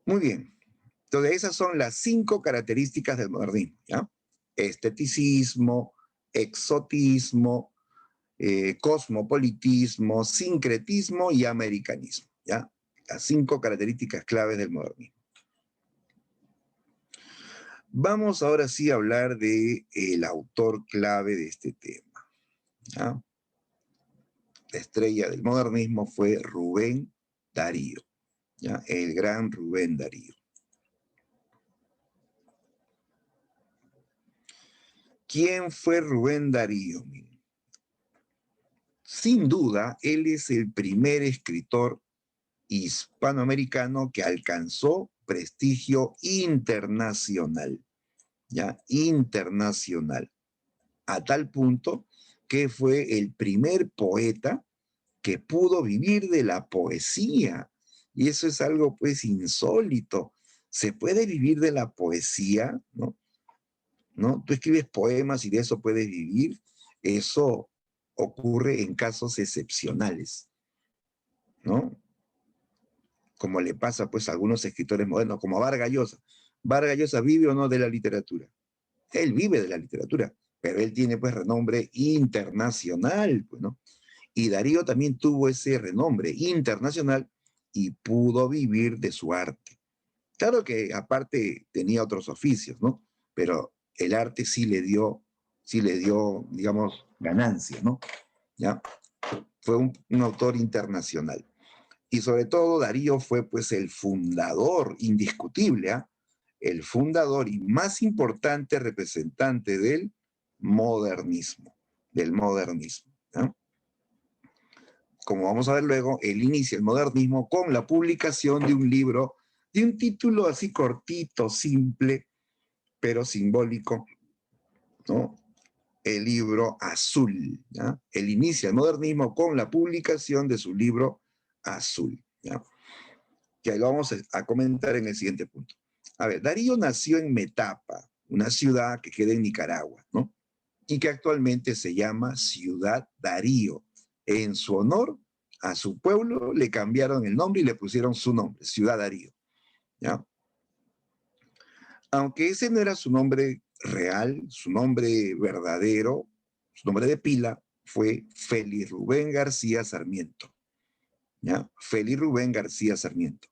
Muy bien. Entonces, esas son las 5 características del modernismo, ¿ya? Esteticismo, exotismo, cosmopolitismo, sincretismo y americanismo, ¿ya? Las 5 características claves del modernismo. Vamos ahora sí a hablar del autor clave de este tema, ¿ya? La estrella del modernismo fue Rubén Darío, ¿ya? El gran Rubén Darío. ¿Quién fue Rubén Darío? Sin duda, él es el primer escritor hispanoamericano que alcanzó prestigio internacional, ¿ya? Internacional, a tal punto que fue el primer poeta que pudo vivir de la poesía. Y eso es algo, pues, insólito. ¿Se puede vivir de la poesía? ¿No? ¿No? Tú escribes poemas y de eso puedes vivir. Eso, ocurre en casos excepcionales, ¿no? Como le pasa pues a algunos escritores modernos, como Vargas Llosa. Vargas Llosa vive o no de la literatura. Él vive de la literatura, pero él tiene pues renombre internacional, pues, ¿no? Y Darío también tuvo ese renombre internacional y pudo vivir de su arte. Claro que aparte tenía otros oficios, ¿no? Pero el arte sí le dio, digamos, ganancia, ¿no? ¿Ya? Fue un autor internacional. Y sobre todo Darío fue pues el fundador indiscutible, ¿eh? El fundador y más importante representante del modernismo, ¿no? Como vamos a ver luego, él inicia el modernismo con la publicación de un libro, de un título así cortito, simple, pero simbólico, ¿no? El libro Azul, ¿ya? Él inicia el modernismo con la publicación de su libro Azul, ¿ya? Que ahí lo vamos a comentar en el siguiente punto. A ver, Darío nació en Metapa, una ciudad que queda en Nicaragua, ¿no? Y que actualmente se llama Ciudad Darío. En su honor a su pueblo le cambiaron el nombre y le pusieron su nombre, Ciudad Darío, ¿ya? Aunque ese no era su nombre real, su nombre verdadero, su nombre de pila fue Félix Rubén García Sarmiento, ¿ya? Félix Rubén García Sarmiento,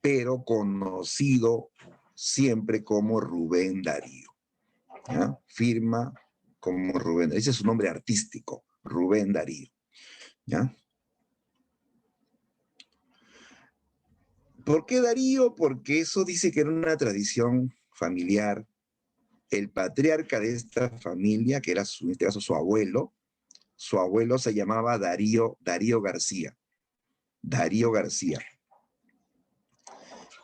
pero conocido siempre como Rubén Darío, ¿ya? Firma como Rubén, ese es su nombre artístico, Rubén Darío, ¿ya? ¿Por qué Darío? Porque eso dice que era una tradición familiar. El patriarca de esta familia, que era en este caso su abuelo se llamaba Darío García. Darío García.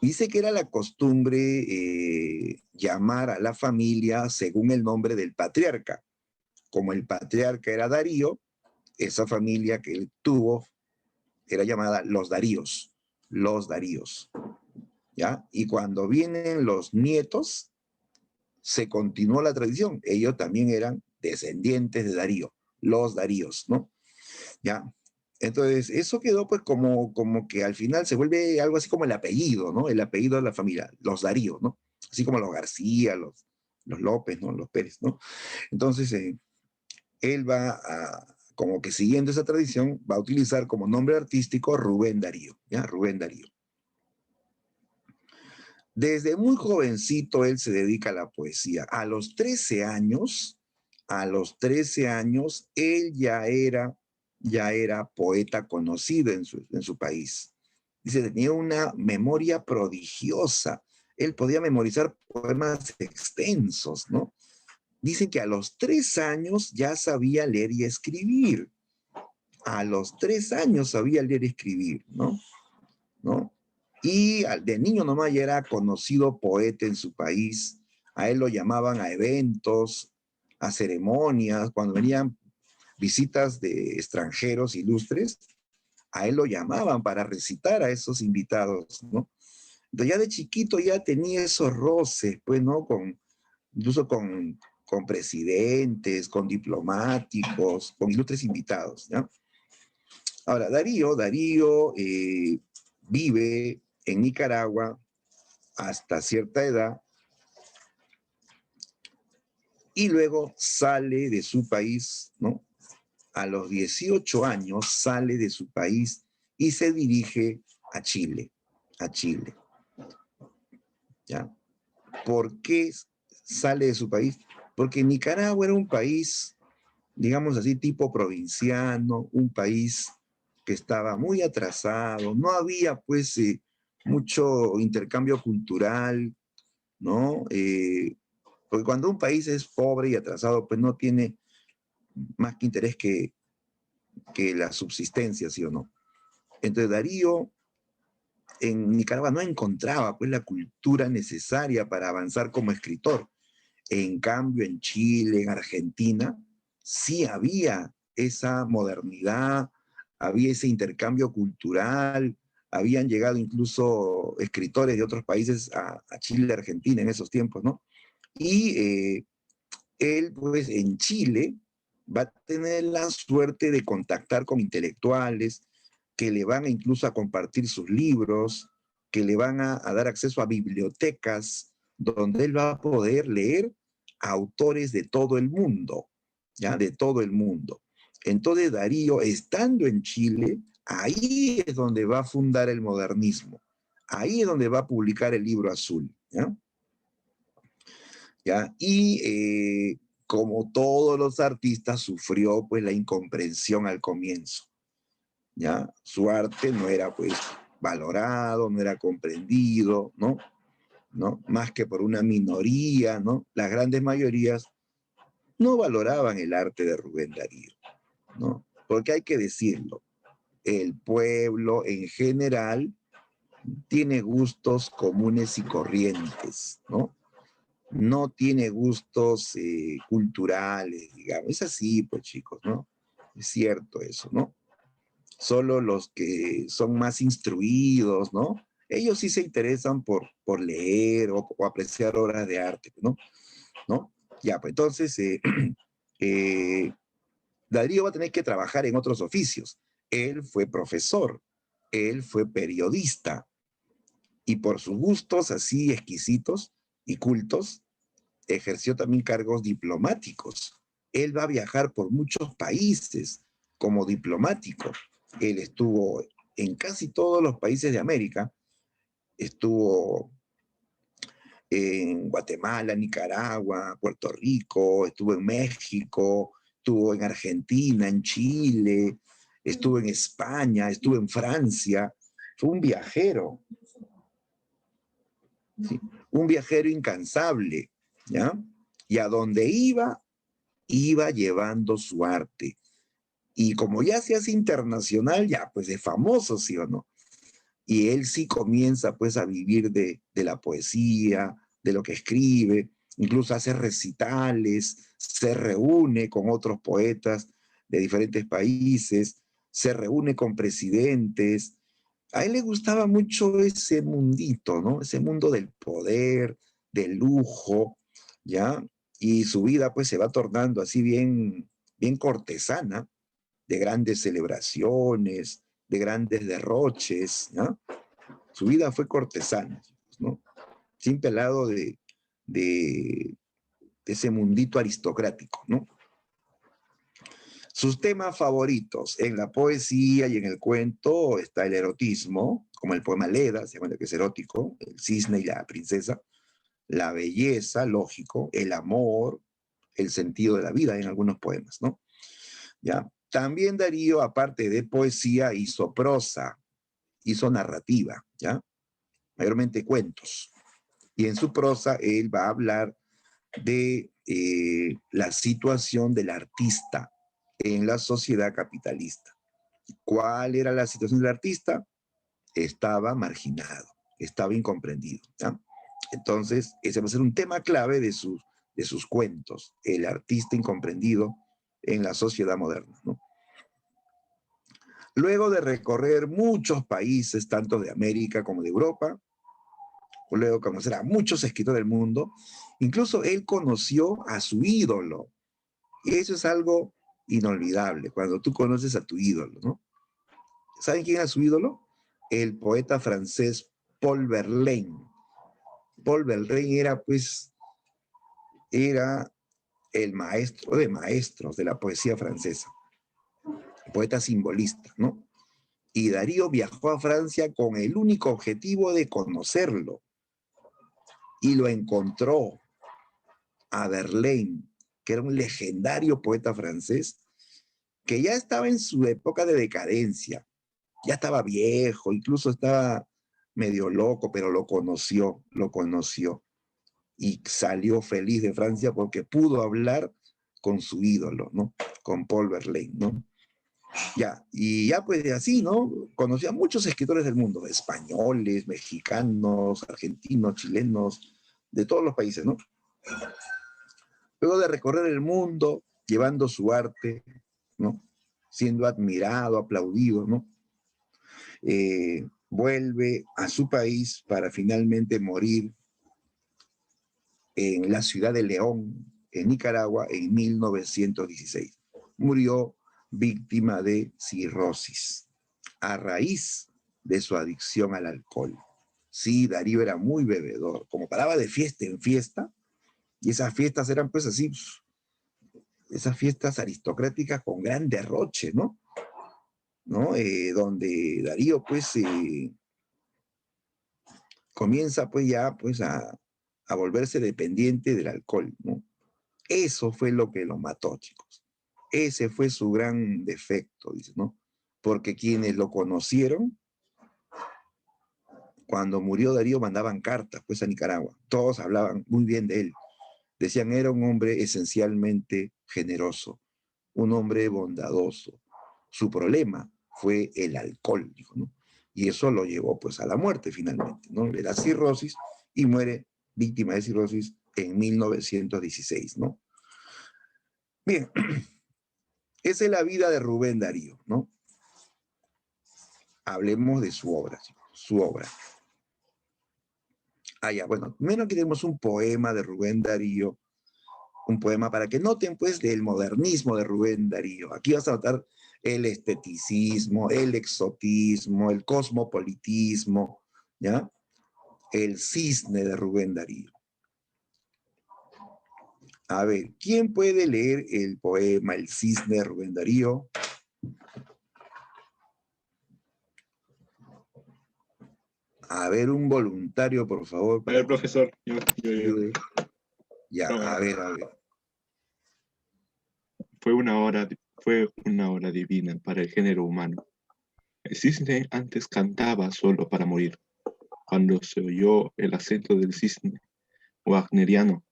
Dice que era la costumbre llamar a la familia según el nombre del patriarca. Como el patriarca era Darío, esa familia que él tuvo era llamada los Daríos. Los Daríos. ¿Ya? Y cuando vienen los nietos, se continuó la tradición. Ellos también eran descendientes de Darío, los Daríos, ¿no? ¿Ya? Entonces, eso quedó pues como que al final se vuelve algo así como el apellido, ¿no? El apellido de la familia, los Daríos, ¿no? Así como los García, los López, ¿no? Los Pérez, ¿no? Entonces, él va a, como que siguiendo esa tradición, va a utilizar como nombre artístico Rubén Darío, ¿ya? Rubén Darío. Desde muy jovencito él se dedica a la poesía. A los 13 años, él ya era poeta conocido en su país. Dice, tenía una memoria prodigiosa. Él podía memorizar poemas extensos, ¿no? Dicen que a los 3 años ya sabía leer y escribir. A los 3 años sabía leer y escribir, ¿no? Y de niño nomás ya era conocido poeta en su país. A él lo llamaban a eventos, a ceremonias, cuando venían visitas de extranjeros ilustres, a él lo llamaban para recitar a esos invitados, ¿no? Entonces ya de chiquito ya tenía esos roces, pues, ¿no? Incluso con presidentes, con diplomáticos, con ilustres invitados, ¿ya? Ahora, Darío vive en Nicaragua hasta cierta edad y luego sale de su país, ¿no? A los 18 años sale de su país y se dirige a Chile, ¿ya? ¿Por qué sale de su país? Porque Nicaragua era un país, digamos así, tipo provinciano, un país que estaba muy atrasado, no había pues mucho intercambio cultural, ¿no? Porque cuando un país es pobre y atrasado, pues no tiene más que interés que la subsistencia, ¿sí o no? Entonces Darío en Nicaragua no encontraba pues la cultura necesaria para avanzar como escritor. En cambio, en Chile, en Argentina, sí había esa modernidad, había ese intercambio cultural, habían llegado incluso escritores de otros países a Chile y Argentina en esos tiempos, ¿no? Y él, pues, en Chile, va a tener la suerte de contactar con intelectuales que le van incluso a compartir sus libros, que le van a dar acceso a bibliotecas donde él va a poder leer a autores de todo el mundo, ¿ya? De todo el mundo. Entonces Darío, estando en Chile, ahí es donde va a fundar el modernismo. Ahí es donde va a publicar el Libro Azul, ¿ya? ¿Ya? Y como todos los artistas, sufrió pues la incomprensión al comienzo, ¿ya? Su arte no era pues valorado, no era comprendido, ¿no? ¿No? Más que por una minoría, ¿no? Las grandes mayorías no valoraban el arte de Rubén Darío, ¿no? Porque hay que decirlo, el pueblo en general tiene gustos comunes y corrientes, ¿no? No tiene gustos culturales, digamos. Es así, pues chicos, ¿no? Es cierto eso, ¿no? Solo los que son más instruidos, ¿no? Ellos sí se interesan por leer o apreciar obras de arte, ¿no? ¿No? Ya, pues entonces, Darío va a tener que trabajar en otros oficios. Él fue profesor, él fue periodista, y por sus gustos así exquisitos y cultos, ejerció también cargos diplomáticos. Él va a viajar por muchos países como diplomático. Él estuvo en casi todos los países de América, estuvo en Guatemala, Nicaragua, Puerto Rico, estuvo en México, estuvo en Argentina, en Chile, estuvo en España, estuvo en Francia. Fue un viajero, ¿sí? Un viajero incansable, ¿ya? Y a donde iba, iba llevando su arte. Y como ya se hace internacional, ya pues es famoso, ¿sí o no? Y él sí comienza pues a vivir de la poesía, de lo que escribe, incluso hace recitales, se reúne con otros poetas de diferentes países, se reúne con presidentes. A él le gustaba mucho ese mundito, ¿no? Ese mundo del poder, del lujo, ¿ya? Y su vida pues se va tornando así bien, bien cortesana, de grandes celebraciones, de grandes derroches, ¿no? Su vida fue cortesana, ¿no? Siempre al lado de ese mundito aristocrático, ¿no? Sus temas favoritos en la poesía y en el cuento está el erotismo, como el poema Leda, se llama que es erótico, el cisne y la princesa, la belleza, lógico, el amor, el sentido de la vida en algunos poemas, ¿no? ¿Ya? También Darío, aparte de poesía, hizo prosa, hizo narrativa, ¿ya? Mayormente cuentos. Y en su prosa él va a hablar de la situación del artista en la sociedad capitalista. ¿Cuál era la situación del artista? Estaba marginado, estaba incomprendido, ¿ya? Entonces, ese va a ser un tema clave de sus cuentos, el artista incomprendido en la sociedad moderna, ¿no? Luego de recorrer muchos países, tanto de América como de Europa, luego de conocer a muchos escritores del mundo, incluso él conoció a su ídolo. Y eso es algo inolvidable, cuando tú conoces a tu ídolo, ¿no? ¿Saben quién era su ídolo? El poeta francés Paul Verlaine. Paul Verlaine era el maestro de maestros de la poesía francesa, poeta simbolista, ¿no? Y Darío viajó a Francia con el único objetivo de conocerlo. Y lo encontró a Verlaine, que era un legendario poeta francés, que ya estaba en su época de decadencia, ya estaba viejo, incluso estaba medio loco, pero lo conoció, y salió feliz de Francia porque pudo hablar con su ídolo, ¿no? Con Paul Verlaine, ¿no? Ya, y ya pues de así, ¿no? Conocí a muchos escritores del mundo, españoles, mexicanos, argentinos, chilenos, de todos los países, ¿no? Luego de recorrer el mundo, llevando su arte, ¿no? Siendo admirado, aplaudido, ¿no? Vuelve a su país para finalmente morir en la ciudad de León, en Nicaragua, en 1916. murió víctima de cirrosis a raíz de su adicción al alcohol. Sí, Darío era muy bebedor, como paraba de fiesta en fiesta, y esas fiestas eran pues así, esas fiestas aristocráticas con gran derroche, ¿no? Donde Darío pues comienza pues ya pues a volverse dependiente del alcohol, ¿no? Eso fue lo que lo mató, chicos. Ese fue su gran defecto, dice, ¿no? Porque quienes lo conocieron, cuando murió Darío mandaban cartas pues a Nicaragua. Todos hablaban muy bien de él. Decían, era un hombre esencialmente generoso, un hombre bondadoso. Su problema fue el alcohol, dijo, ¿no? Y eso lo llevó pues a la muerte finalmente, ¿no? Le da cirrosis y muere víctima de cirrosis en 1916, ¿no? Bien, esa es la vida de Rubén Darío, ¿no? Hablemos de su obra, chicos, su obra. Ya, bueno, menos que tenemos un poema de Rubén Darío, un poema para que noten, pues, del modernismo de Rubén Darío. Aquí vas a notar el esteticismo, el exotismo, el cosmopolitismo, ¿ya? El cisne de Rubén Darío. A ver, ¿quién puede leer el poema El cisne de Rubén Darío? A ver, un voluntario, por favor. A ver, profesor, yo. Ya, a ver. Fue una hora divina para el género humano. El cisne antes cantaba solo para morir. Cuando se oyó el acento del cisne wagneriano,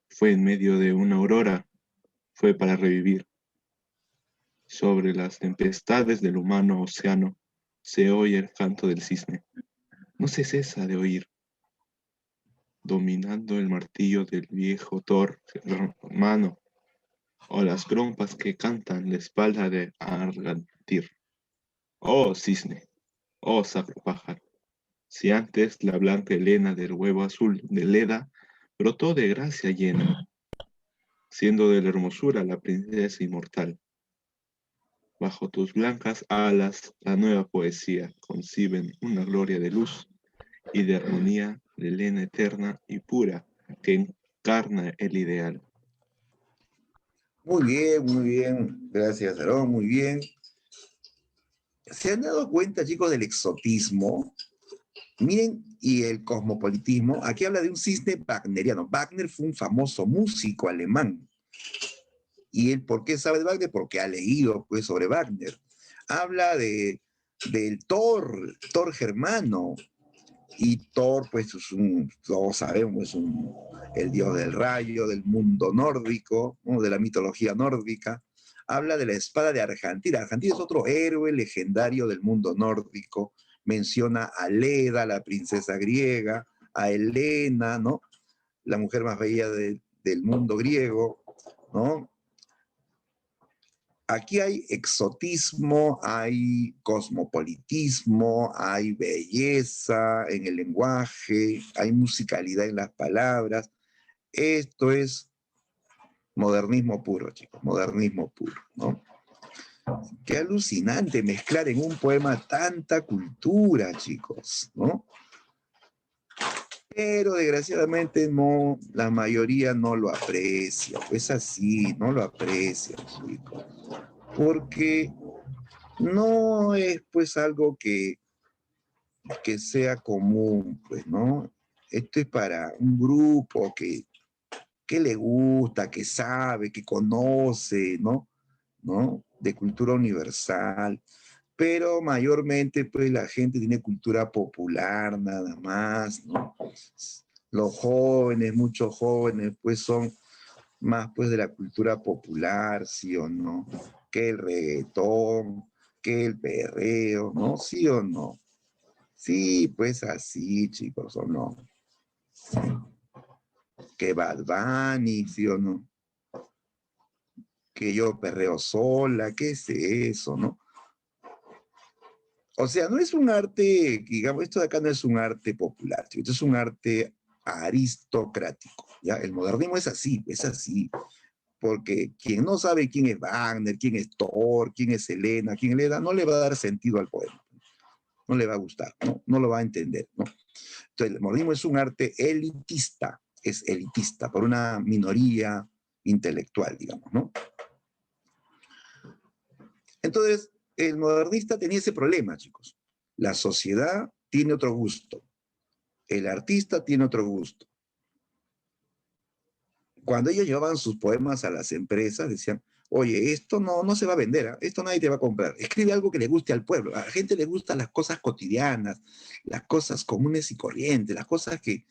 fue en medio de una aurora, fue para revivir. Sobre las tempestades del humano océano se oye el canto del cisne. No se cesa de oír. Dominando el martillo del viejo Thor hermano, o las trompas que cantan la espalda de Argantir. Oh cisne, oh sacro pájaro, si antes la blanca helena del huevo azul de Leda brotó de gracia llena, siendo de la hermosura la princesa inmortal. Bajo tus blancas alas la nueva poesía conciben una gloria de luz y de armonía de helena eterna y pura que encarna el ideal. Muy bien. Gracias, Aarón, muy bien. ¿Se han dado cuenta, chicos, del exotismo? Miren, y el cosmopolitismo. Aquí habla de un cisne wagneriano. Wagner fue un famoso músico alemán. ¿Y él por qué sabe de Wagner? Porque ha leído pues, sobre Wagner. Habla del Thor germano. Y Thor, pues, todos sabemos, es el dios del rayo, del mundo nórdico, ¿no? De la mitología nórdica. Habla de la espada de Argantir. Argantir es otro héroe legendario del mundo nórdico. Menciona a Leda, la princesa griega, a Helena, ¿no? La mujer más bella del mundo griego, ¿no? Aquí hay exotismo, hay cosmopolitismo, hay belleza en el lenguaje, hay musicalidad en las palabras. Esto es modernismo puro, chicos, modernismo puro, ¿no? Qué alucinante mezclar en un poema tanta cultura, chicos, ¿no? Pero desgraciadamente no, la mayoría no lo aprecia, pues así, no lo aprecia, chicos, porque no es pues algo que sea común, pues, ¿no? Esto es para un grupo que le gusta, que sabe, que conoce, ¿no? De cultura universal, pero mayormente pues la gente tiene cultura popular nada más, ¿no? Los jóvenes, muchos jóvenes pues son más pues de la cultura popular, sí o no, que el reggaetón, que el perreo, ¿no? Sí o no. Sí, pues así, chicos, o no. Que Bad Bunny, sí o no. Que yo perreo sola, ¿qué es eso, no? O sea, no es un arte, digamos, esto de acá no es un arte popular, chicos, esto es un arte aristocrático, ¿ya? El modernismo es así, porque quien no sabe quién es Wagner, quién es Thor, quién es Helena, quién es Leda, no le va a dar sentido al poema. No le va a gustar, no lo va a entender, ¿no? Entonces, el modernismo es un arte elitista, es elitista, por una minoría intelectual, digamos, ¿no? Entonces, el modernista tenía ese problema, chicos. La sociedad tiene otro gusto, el artista tiene otro gusto. Cuando ellos llevaban sus poemas a las empresas, decían, oye, esto no se va a vender, ¿eh? Esto nadie te va a comprar. Escribe algo que le guste al pueblo. A la gente le gustan las cosas cotidianas, las cosas comunes y corrientes, las cosas que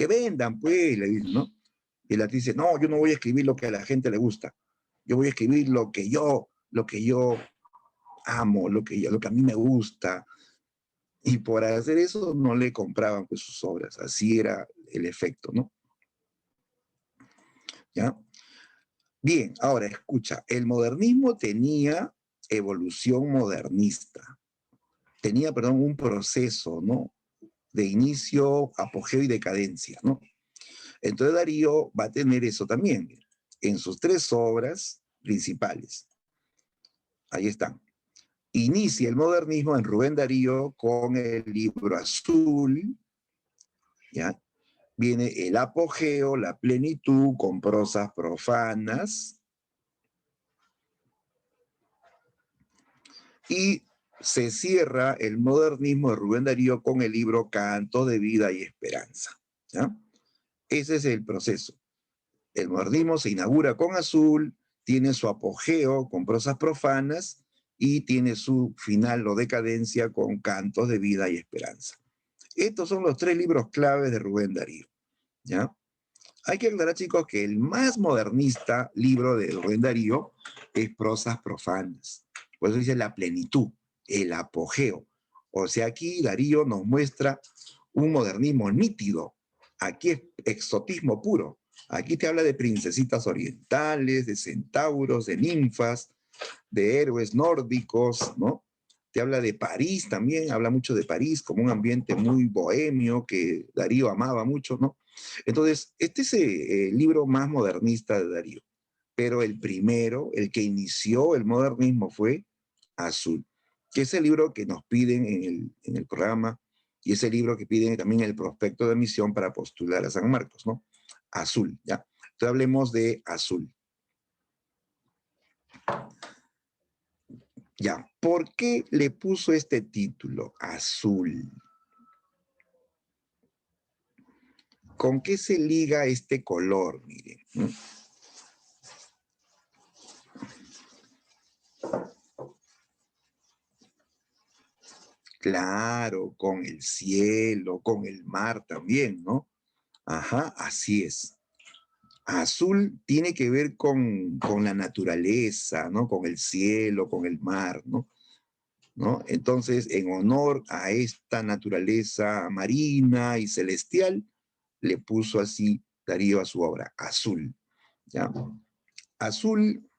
vendan, pues, le dicen, ¿no? Y el artista dice, no, yo no voy a escribir lo que a la gente le gusta. Yo voy a escribir lo que yo amo, lo que a mí me gusta. Y por hacer eso no le compraban pues sus obras. Así era el efecto, ¿no? ¿Ya? Bien, ahora escucha, el modernismo tenía evolución modernista, tenía, perdón, un proceso, ¿no? De inicio, apogeo y decadencia, ¿no? Entonces Darío va a tener eso también en sus 3 obras principales. Ahí están. Inicia el modernismo en Rubén Darío con el libro Azul, ¿ya? Viene el apogeo, la plenitud con prosas profanas, y se cierra el modernismo de Rubén Darío con el libro Cantos de Vida y Esperanza, ¿ya? Ese es el proceso. El modernismo se inaugura con Azul, tiene su apogeo con prosas profanas y tiene su final o decadencia con Cantos de Vida y Esperanza. Estos son los 3 libros claves de Rubén Darío, ¿ya? Hay que aclarar, chicos, que el más modernista libro de Rubén Darío es Prosas Profanas. Por eso dice la plenitud, el apogeo. O sea, aquí Darío nos muestra un modernismo nítido. Aquí es exotismo puro. Aquí te habla de princesitas orientales, de centauros, de ninfas, de héroes nórdicos, ¿no? Te habla de París también, habla mucho de París como un ambiente muy bohemio que Darío amaba mucho, ¿no? Entonces, este es el libro más modernista de Darío, pero el primero, el que inició el modernismo fue Azul, que es el libro que nos piden en el programa y es el libro que piden también en el prospecto de admisión para postular a San Marcos, ¿no? Azul, ¿ya? Entonces hablemos de Azul. Ya, ¿por qué le puso este título, Azul? ¿Con qué se liga este color? Miren. Claro, con el cielo, con el mar también, ¿no? Ajá, así es. Azul tiene que ver con la naturaleza, ¿no? Con el cielo, con el mar, ¿no? ¿No? Entonces, en honor a esta naturaleza marina y celestial, le puso así Darío a su obra, Azul, ¿ya? Azul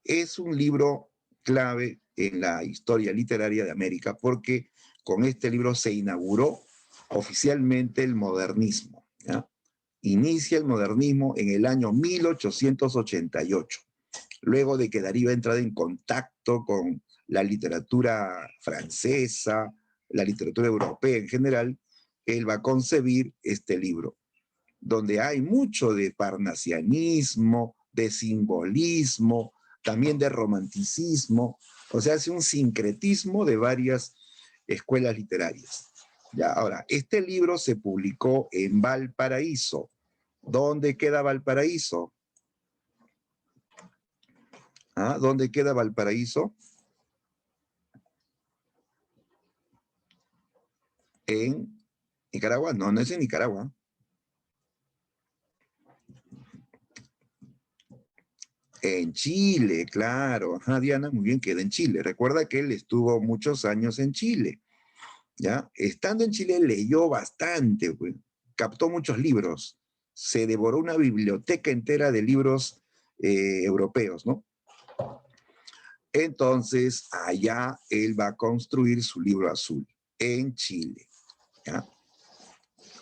es un libro clave en la historia literaria de América porque con este libro se inauguró oficialmente el modernismo, ¿ya? Inicia el modernismo en el año 1888, luego de que Darío ha entrado en contacto con la literatura francesa, la literatura europea en general, él va a concebir este libro, donde hay mucho de parnasianismo, de simbolismo, también de romanticismo, o sea, hace un sincretismo de varias escuelas literarias. Ya, ahora, este libro se publicó en Valparaíso. ¿Dónde queda Valparaíso? ¿Ah? ¿Dónde queda Valparaíso? En Nicaragua. No, no es en Nicaragua. En Chile, claro. Ajá, Diana, muy bien, queda en Chile. Recuerda que él estuvo muchos años en Chile, ¿ya? Estando en Chile leyó bastante, pues, captó muchos libros, se devoró una biblioteca entera de libros europeos, ¿no? Entonces, allá él va a construir su libro Azul, en Chile, ¿ya?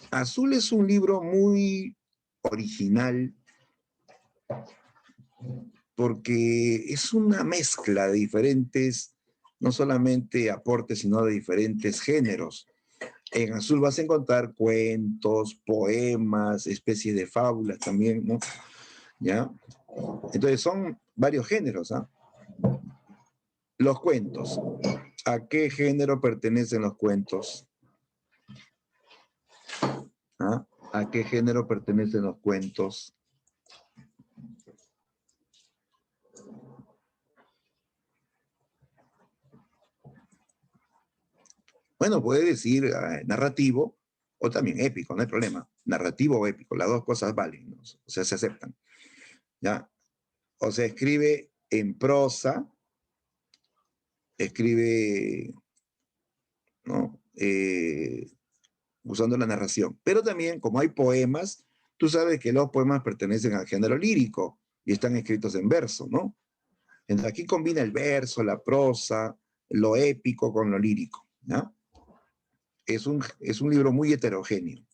Azul es un libro muy original porque es una mezcla de diferentes, no solamente aportes, sino de diferentes géneros. En azul vas a encontrar cuentos, poemas, especies de fábulas también, ¿no? ¿Ya? Entonces son varios géneros, ¿ah? Los cuentos. ¿A qué género pertenecen los cuentos? ¿Ah? ¿A qué género pertenecen los cuentos? Bueno, puede decir narrativo o también épico, no hay problema. Narrativo o épico, las dos cosas valen, ¿no? O sea, se aceptan. ¿Ya? O sea, escribe en prosa, escribe, ¿no? Usando la narración. Pero también, como hay poemas, tú sabes que los poemas pertenecen al género lírico y están escritos en verso, ¿no? Entonces aquí combina el verso, la prosa, lo épico con lo lírico, ¿no? Es un libro muy heterogéneo.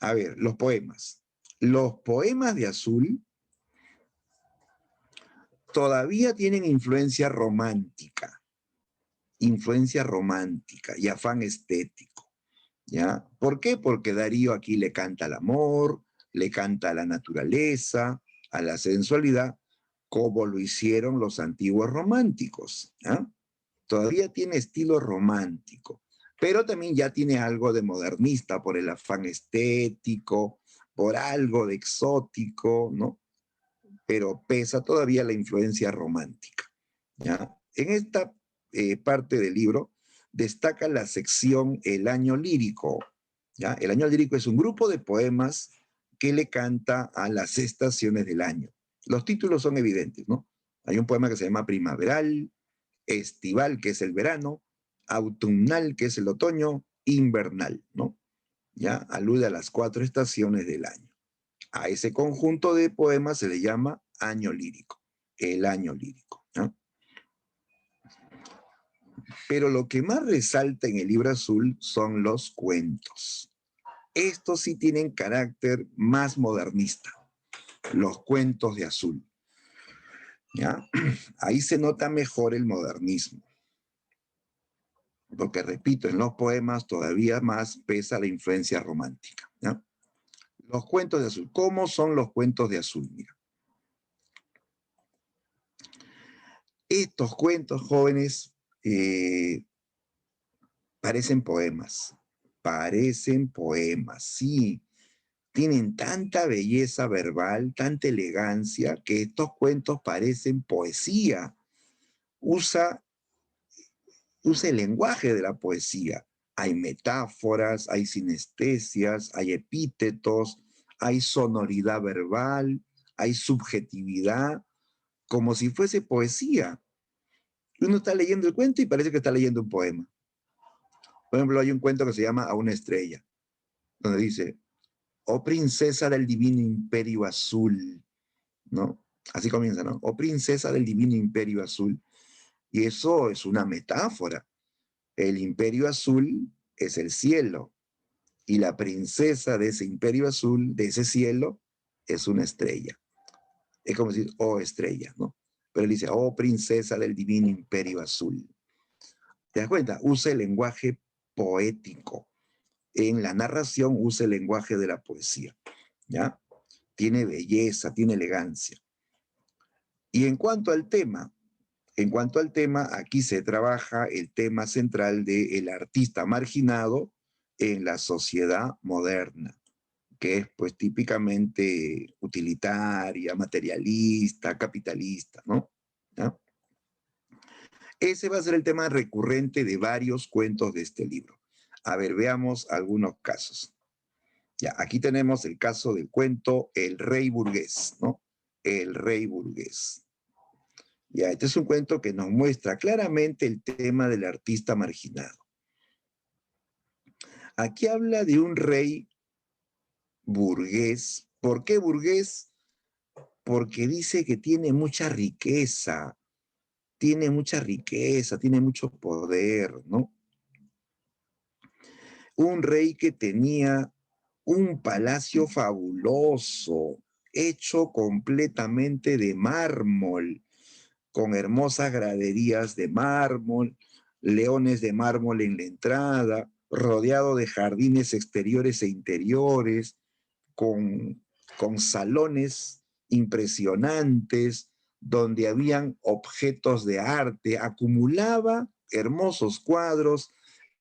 A ver, los poemas. Los poemas de Azul todavía tienen influencia romántica y afán estético, ¿ya? ¿Por qué? Porque Darío aquí le canta al amor, le canta a la naturaleza, a la sensualidad, como lo hicieron los antiguos románticos, ¿ya? Todavía tiene estilo romántico, pero también ya tiene algo de modernista por el afán estético, por algo de exótico, ¿no? Pero pesa todavía la influencia romántica, ¿ya? En esta parte del libro destaca la sección El Año Lírico, ¿ya? El Año Lírico es un grupo de poemas que le canta a las estaciones del año. Los títulos son evidentes, ¿no? Hay un poema que se llama Primaveral, Estival, que es el verano, Autumnal, que es el otoño, Invernal, ¿no? Ya alude a las 4 estaciones del año. A ese conjunto de poemas se le llama año lírico, el año lírico, ¿no? Pero lo que más resalta en el libro azul son los cuentos. Estos sí tienen carácter más modernista, los cuentos de Azul, ¿ya? Ahí se nota mejor el modernismo. Porque, repito, en los poemas todavía más pesa la influencia romántica, ¿ya? Los cuentos de Azul. ¿Cómo son los cuentos de Azul? Mira. Estos cuentos, jóvenes, parecen poemas, sí, tienen tanta belleza verbal, tanta elegancia, que estos cuentos parecen poesía. Usa el lenguaje de la poesía. Hay metáforas, hay sinestesias, hay epítetos, hay sonoridad verbal, hay subjetividad, como si fuese poesía. Uno está leyendo el cuento y parece que está leyendo un poema. Por ejemplo, hay un cuento que se llama A una estrella, donde dice, oh princesa del divino imperio azul, ¿no? Así comienza, ¿no? Oh princesa del divino imperio azul. Y eso es una metáfora. El imperio azul es el cielo, y la princesa de ese imperio azul, de ese cielo, es una estrella. Es como decir, oh estrella, ¿no? Pero él dice, oh princesa del divino imperio azul. ¿Te das cuenta? Usa el lenguaje poético. En la narración usa el lenguaje de la poesía, ¿ya? Tiene belleza, tiene elegancia. Y en cuanto al tema, aquí se trabaja el tema central del artista marginado en la sociedad moderna, que es pues típicamente utilitaria, materialista, capitalista, ¿no? ¿Ya? Ese va a ser el tema recurrente de varios cuentos de este libro. A ver, veamos algunos casos. Ya, aquí tenemos el caso del cuento El Rey Burgués, ¿no? El Rey Burgués. Ya, este es un cuento que nos muestra claramente el tema del artista marginado. Aquí habla de un rey burgués. ¿Por qué burgués? Porque dice que tiene mucha riqueza, tiene mucho poder, ¿no? Un rey que tenía un palacio fabuloso hecho completamente de mármol, con hermosas graderías de mármol, leones de mármol en la entrada, rodeado de jardines exteriores e interiores, con salones impresionantes, donde habían objetos de arte, acumulaba hermosos cuadros,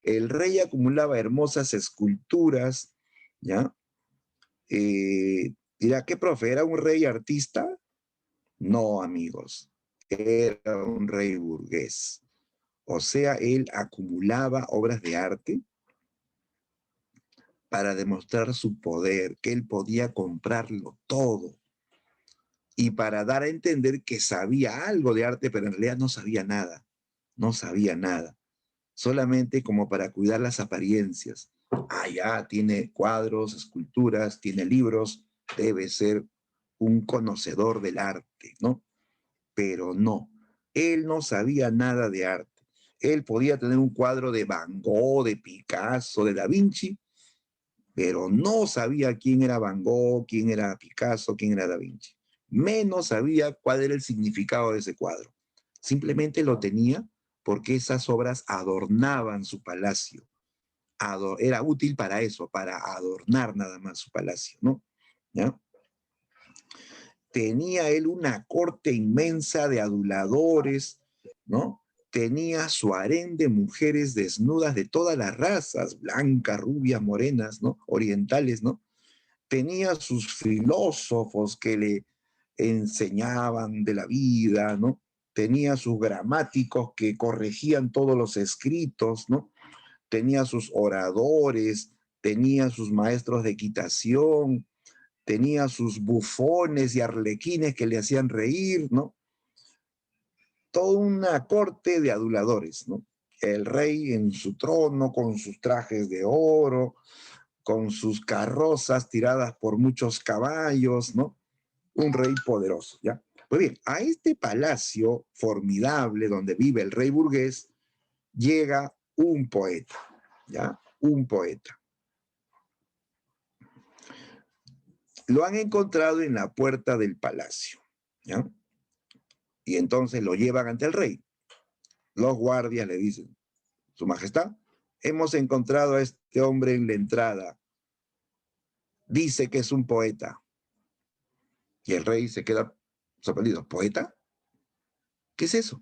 el rey acumulaba hermosas esculturas, ¿ya? Dirá, ¿qué profe? ¿Era un rey artista? No, amigos, era un rey burgués. O sea, él acumulaba obras de arte para demostrar su poder, que él podía comprarlo todo, y para dar a entender que sabía algo de arte, pero en realidad no sabía nada, no sabía nada, solamente como para cuidar las apariencias. Ah, ya, tiene cuadros, esculturas, tiene libros, debe ser un conocedor del arte, ¿no? Pero no, él no sabía nada de arte. Él podía tener un cuadro de Van Gogh, de Picasso, de Da Vinci, pero no sabía quién era Van Gogh, quién era Picasso, quién era Da Vinci. Menos sabía cuál era el significado de ese cuadro. Simplemente lo tenía porque esas obras adornaban su palacio. Era útil para eso, para adornar nada más su palacio, ¿no? ¿Ya? Tenía él una corte inmensa de aduladores, ¿no? Tenía su harén de mujeres desnudas de todas las razas, blancas, rubias, morenas, ¿no? Orientales, ¿no? Tenía sus filósofos que le enseñaban de la vida, ¿no? Tenía sus gramáticos que corregían todos los escritos, ¿no? Tenía sus oradores, tenía sus maestros de equitación, tenía sus bufones y arlequines que le hacían reír, ¿no? Toda una corte de aduladores, ¿no? El rey en su trono con sus trajes de oro, con sus carrozas tiradas por muchos caballos, ¿no? Un rey poderoso, ¿ya? Pues bien, a este palacio formidable donde vive el rey burgués llega un poeta, ¿ya? Un poeta. Lo han encontrado en la puerta del palacio, ¿ya? Y entonces lo llevan ante el rey. Los guardias le dicen, Su Majestad, hemos encontrado a este hombre en la entrada. Dice que es un poeta. Y el rey se queda sorprendido. ¿Poeta? ¿Qué es eso?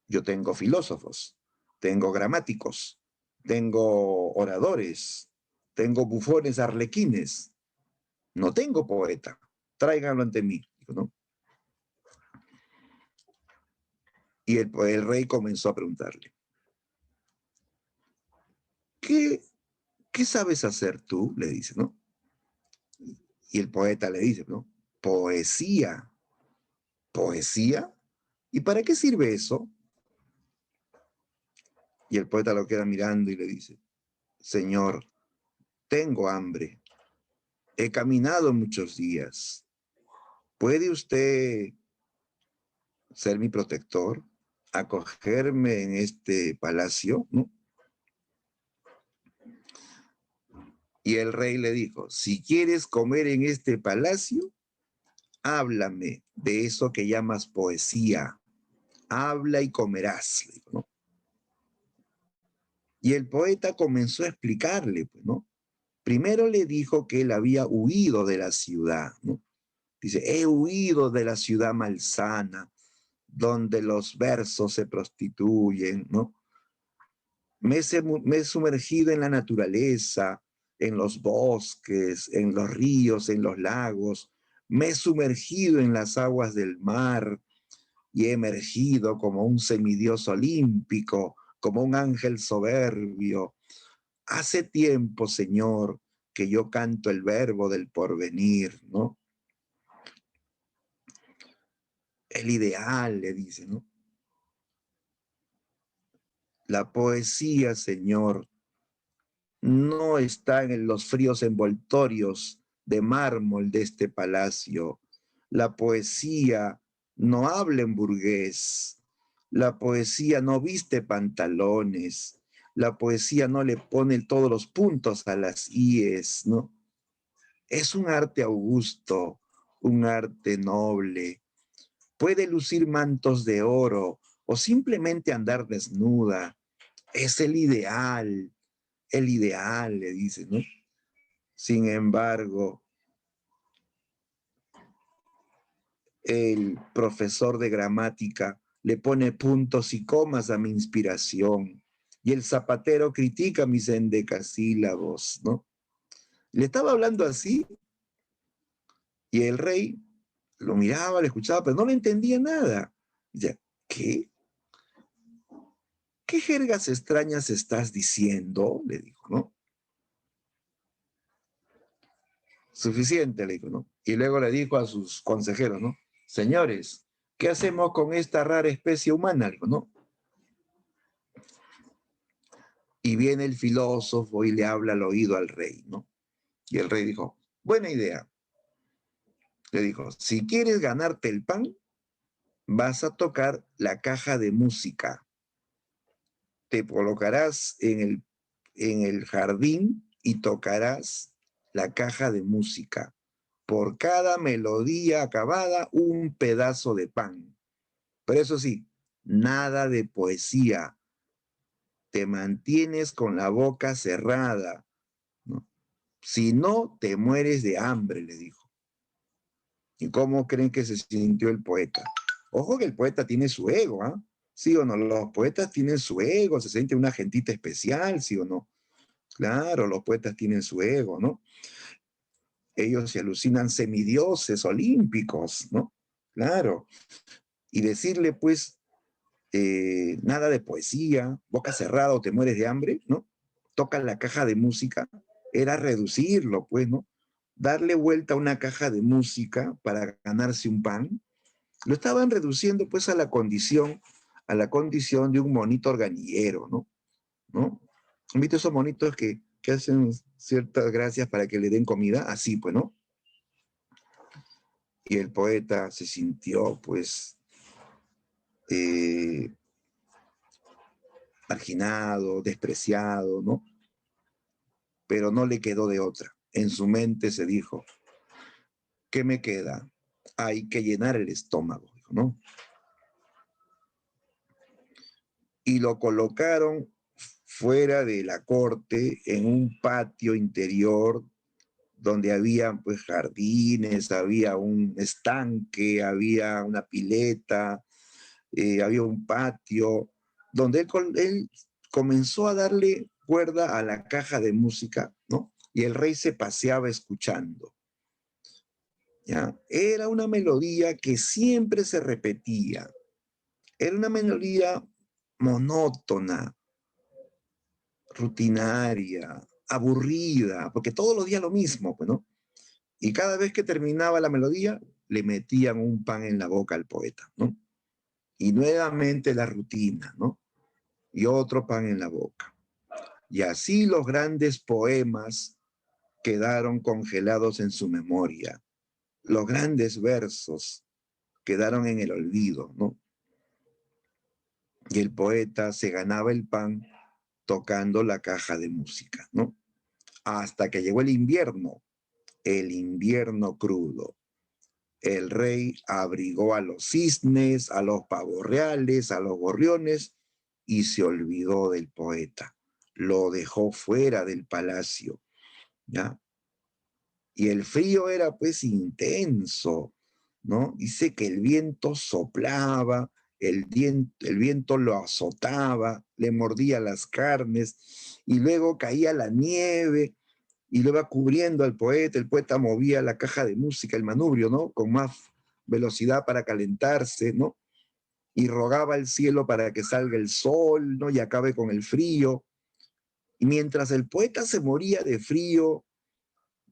Yo tengo filósofos, tengo gramáticos, tengo oradores, tengo bufones arlequines. No tengo poeta. Tráiganlo ante mí. Dijo, ¿no? Y el rey comenzó a preguntarle, ¿qué sabes hacer tú? Le dice, ¿no? Y el poeta le dice, ¿no? Poesía. ¿Poesía? ¿Y para qué sirve eso? Y el poeta lo queda mirando y le dice, Señor, tengo hambre. He caminado muchos días. ¿Puede usted ser mi protector? ¿Acogerme en este palacio? ¿No? Y el rey le dijo, si quieres comer en este palacio, háblame de eso que llamas poesía. Habla y comerás, le dijo, ¿no? Y el poeta comenzó a explicarle, pues, ¿no? Primero le dijo que él había huido de la ciudad, ¿no? Dice, he huido de la ciudad malsana, donde los versos se prostituyen, ¿no? Me he sumergido en la naturaleza, en los bosques, en los ríos, en los lagos. Me he sumergido en las aguas del mar y he emergido como un semidios olímpico, como un ángel soberbio. Hace tiempo, Señor, que yo canto el verbo del porvenir, ¿no? El ideal, le dice, ¿no? La poesía, Señor, no está en los fríos envoltorios de mármol de este palacio. La poesía no habla en burgués. La poesía no viste pantalones. La poesía no le pone todos los puntos a las íes, ¿no? Es un arte augusto, un arte noble. Puede lucir mantos de oro o simplemente andar desnuda. Es el ideal, le dice, ¿no? Sin embargo, el profesor de gramática le pone puntos y comas a mi inspiración y el zapatero critica mis endecasílabos, ¿no? Le estaba hablando así y el rey lo miraba, le escuchaba, pero no le entendía nada. Ya, ¿qué? ¿Qué jergas extrañas estás diciendo? Le dijo, ¿no? Suficiente, le dijo, ¿no? Y luego le dijo a sus consejeros, ¿no? Señores, ¿qué hacemos con esta rara especie humana? Le dijo, ¿no? Y viene el filósofo y le habla al oído al rey, ¿no? Y el rey dijo, buena idea. Le dijo, si quieres ganarte el pan, vas a tocar la caja de música. Te colocarás en el jardín y tocarás la caja de música. Por cada melodía acabada, un pedazo de pan. Pero eso sí, nada de poesía. Te mantienes con la boca cerrada, ¿no? Si no, te mueres de hambre, le dijo. ¿Y cómo creen que se sintió el poeta? Ojo que el poeta tiene su ego, ¿ah? ¿Sí o no? Los poetas tienen su ego, se siente una gentita especial, ¿sí o no? Claro, los poetas tienen su ego, ¿no? Ellos se alucinan semidioses olímpicos, ¿no? Claro. Y decirle, pues, nada de poesía, boca cerrada o te mueres de hambre, ¿no? Toca la caja de música, era reducirlo, pues, ¿no? Darle vuelta a una caja de música para ganarse un pan, lo estaban reduciendo, pues, a la condición de un monito organillero, ¿no? ¿No? ¿Han visto esos monitos que hacen ciertas gracias para que le den comida? Así, pues, ¿no? Y el poeta se sintió, pues, eh, marginado, despreciado, ¿no? Pero no le quedó de otra. En su mente se dijo, ¿qué me queda? Hay que llenar el estómago, dijo, ¿no? Y lo colocaron fuera de la corte en un patio interior donde había pues jardines, había un estanque, había una pileta, había un patio, donde él comenzó a darle cuerda a la caja de música, ¿no? Y el rey se paseaba escuchando, ¿ya? Era una melodía que siempre se repetía, era una melodía monótona, rutinaria, aburrida, porque todos los días lo mismo, pues, ¿no? Y cada vez que terminaba la melodía, le metían un pan en la boca al poeta, ¿no? Y nuevamente la rutina, ¿no? Y otro pan en la boca. Y así los grandes poemas quedaron congelados en su memoria. Los grandes versos quedaron en el olvido, ¿no? Y el poeta se ganaba el pan tocando la caja de música, ¿no? Hasta que llegó el invierno crudo. El rey abrigó a los cisnes, a los pavos reales, a los gorriones y se olvidó del poeta. Lo dejó fuera del palacio, ¿ya? Y el frío era pues intenso, ¿no? Dice que el viento soplaba, el viento lo azotaba, le mordía las carnes y luego caía la nieve y lo iba cubriendo al poeta. El poeta movía la caja de música, el manubrio, ¿no? Con más velocidad para calentarse, ¿no? Y rogaba al cielo para que salga el sol, ¿no? Y acabe con el frío. Y mientras el poeta se moría de frío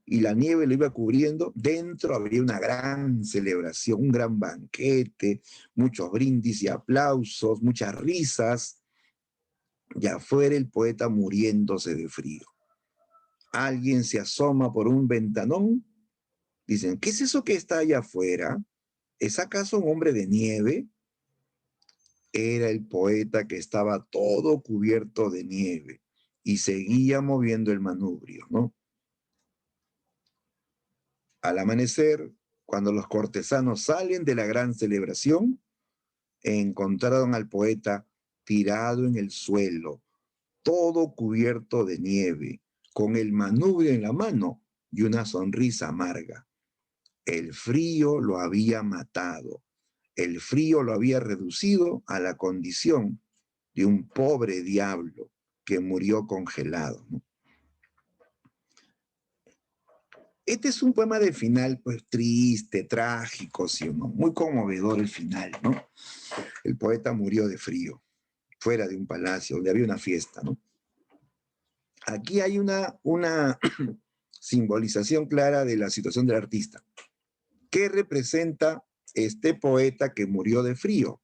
y la nieve lo iba cubriendo, dentro había una gran celebración, un gran banquete, muchos brindis y aplausos, muchas risas, y afuera el poeta muriéndose de frío. Alguien se asoma por un ventanón, dicen, ¿qué es eso que está allá afuera? ¿Es acaso un hombre de nieve? Era el poeta que estaba todo cubierto de nieve y seguía moviendo el manubrio, ¿no? Al amanecer, cuando los cortesanos salen de la gran celebración, encontraron al poeta tirado en el suelo, todo cubierto de nieve, con el manubrio en la mano y una sonrisa amarga. El frío lo había matado. El frío lo había reducido a la condición de un pobre diablo que murió congelado, ¿no? Este es un poema de final, pues triste, trágico, ¿sí o no? Muy conmovedor el final, ¿no? El poeta murió de frío, fuera de un palacio donde había una fiesta, ¿no? Aquí hay una simbolización clara de la situación del artista. ¿Qué representa este poeta que murió de frío?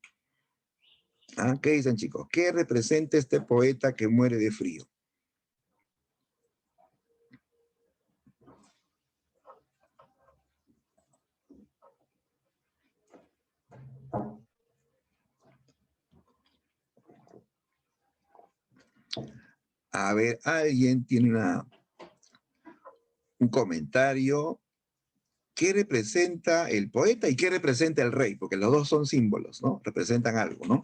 ¿Ah? ¿Qué dicen, chicos? ¿Qué representa este poeta que muere de frío? A ver, alguien tiene un comentario. ¿Qué representa el poeta y qué representa el rey? Porque los dos son símbolos, ¿no? Representan algo, ¿no?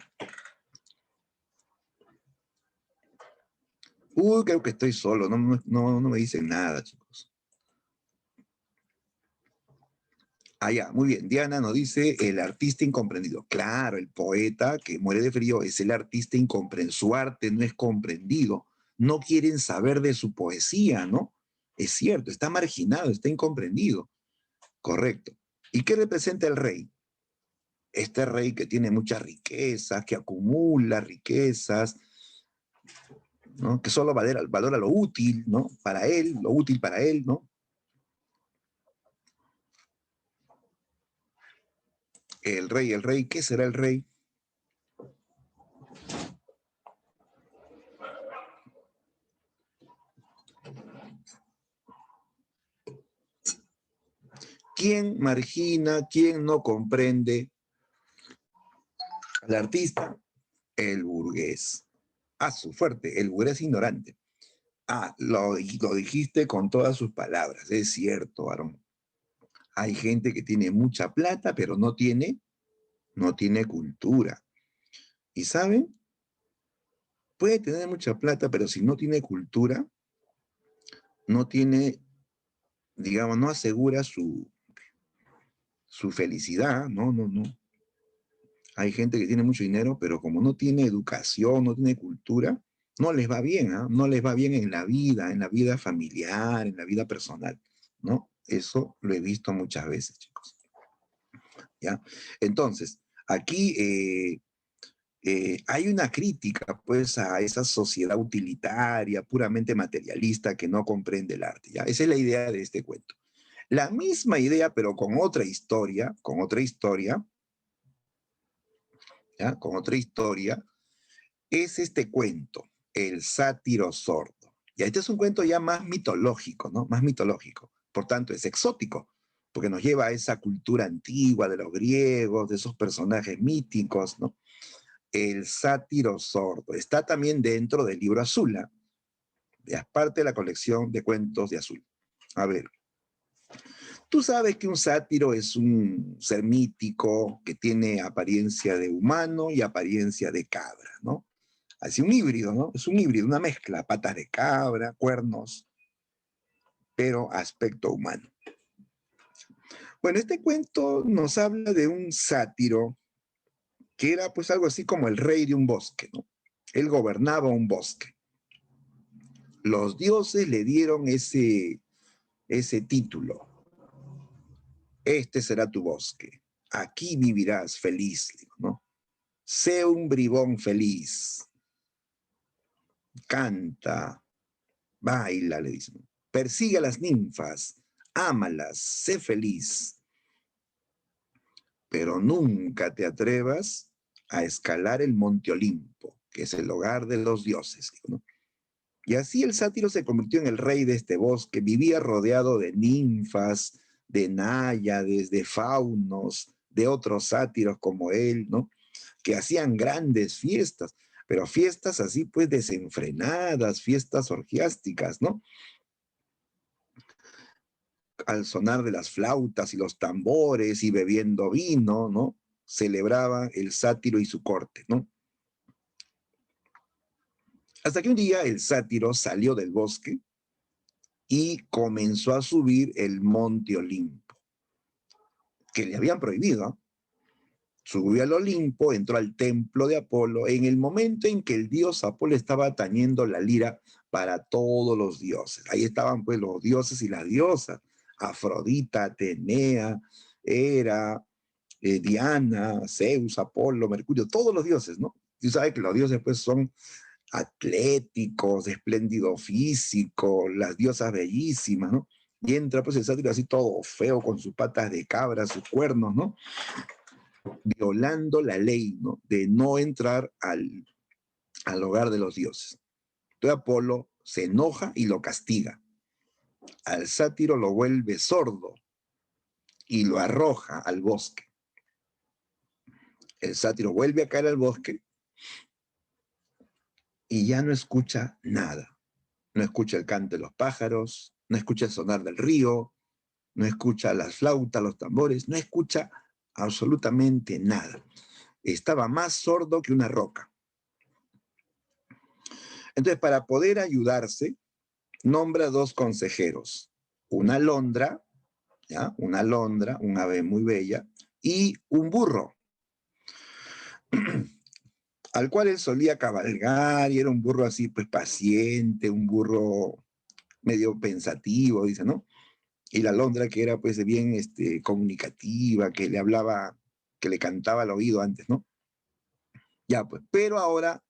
Uy, creo que estoy solo, no me dicen nada, chicos. Ah, ya, muy bien. Diana nos dice el artista incomprendido. Claro, el poeta que muere de frío es el artista incomprendido. Su arte no es comprendido. No quieren saber de su poesía, ¿no? Es cierto, está marginado, está incomprendido. Correcto. ¿Y qué representa el rey? Este rey que tiene muchas riquezas, que acumula riquezas, ¿no? Que solo valora lo útil, ¿no? Para él, lo útil para él, ¿no? El rey, ¿qué será el rey? ¿Quién margina, quién no comprende al artista? El burgués. Ah, su fuerte, el burgués ignorante. Ah, lo dijiste con todas sus palabras, es cierto, Aarón. Hay gente que tiene mucha plata, pero no tiene cultura. ¿Y saben? Puede tener mucha plata, pero si no tiene cultura, no tiene, digamos, no asegura su felicidad, no. Hay gente que tiene mucho dinero, pero como no tiene educación, no tiene cultura, no les va bien, ¿eh? No les va bien en la vida familiar, en la vida personal, ¿no? Eso lo he visto muchas veces, chicos. ¿Ya? Entonces, aquí hay una crítica, pues, a esa sociedad utilitaria, puramente materialista, que no comprende el arte, ¿ya? Esa es la idea de este cuento. La misma idea, pero con otra historia, ¿ya? Con otra historia, es este cuento, El sátiro sordo. Y este es un cuento ya más mitológico, ¿no? Más mitológico. Por tanto, es exótico, porque nos lleva a esa cultura antigua de los griegos, de esos personajes míticos, ¿no? El sátiro sordo. Está también dentro del libro Azula, es parte de la colección de cuentos de Azul. A ver, tú sabes que un sátiro es un ser mítico que tiene apariencia de humano y apariencia de cabra, ¿no? Así un híbrido, ¿no? Es un híbrido, una mezcla, patas de cabra, cuernos, pero aspecto humano. Bueno, este cuento nos habla de un sátiro que era pues algo así como el rey de un bosque, ¿no? Él gobernaba un bosque. Los dioses le dieron ese título. Este será tu bosque. Aquí vivirás feliz, ¿no? Sé un bribón feliz. Canta, baila, le dicen. Persigue a las ninfas, ámalas, sé feliz. Pero nunca te atrevas a escalar el monte Olimpo, que es el hogar de los dioses, ¿no? Y así el sátiro se convirtió en el rey de este bosque, vivía rodeado de ninfas, de náyades, de faunos, de otros sátiros como él, ¿no? Que hacían grandes fiestas, pero fiestas así pues desenfrenadas, fiestas orgiásticas, ¿no? al sonar de las flautas y los tambores y bebiendo vino, ¿no? Celebraba el sátiro y su corte, ¿no? Hasta que un día el sátiro salió del bosque y comenzó a subir el monte Olimpo, que le habían prohibido. Subió al Olimpo, entró al templo de Apolo, en el momento en que el dios Apolo estaba tañendo la lira para todos los dioses. Ahí estaban pues los dioses y las diosas, Afrodita, Atenea, Hera, Diana, Zeus, Apolo, Mercurio, todos los dioses, ¿no? Tú sabes que los dioses pues son atléticos, de espléndido físico, las diosas bellísimas, ¿no? Y entra pues el sátiro así todo feo, con sus patas de cabra, sus cuernos, ¿no? Violando la ley, ¿no? De no entrar al hogar de los dioses. Entonces Apolo se enoja y lo castiga. Al sátiro lo vuelve sordo y lo arroja al bosque. El sátiro vuelve a caer al bosque y ya no escucha nada. No escucha el canto de los pájaros, no escucha el sonar del río, no escucha las flautas, los tambores, no escucha absolutamente nada. Estaba más sordo que una roca. Entonces, para poder ayudarse, nombra dos consejeros, una alondra, ¿ya? Una alondra, un ave muy bella, y un burro, al cual él solía cabalgar, y era un burro así, pues paciente, un burro medio pensativo, dice, ¿no? Y la alondra que era pues bien comunicativa, que le hablaba, que le cantaba al oído antes, ¿no? Ya pues, pero ahora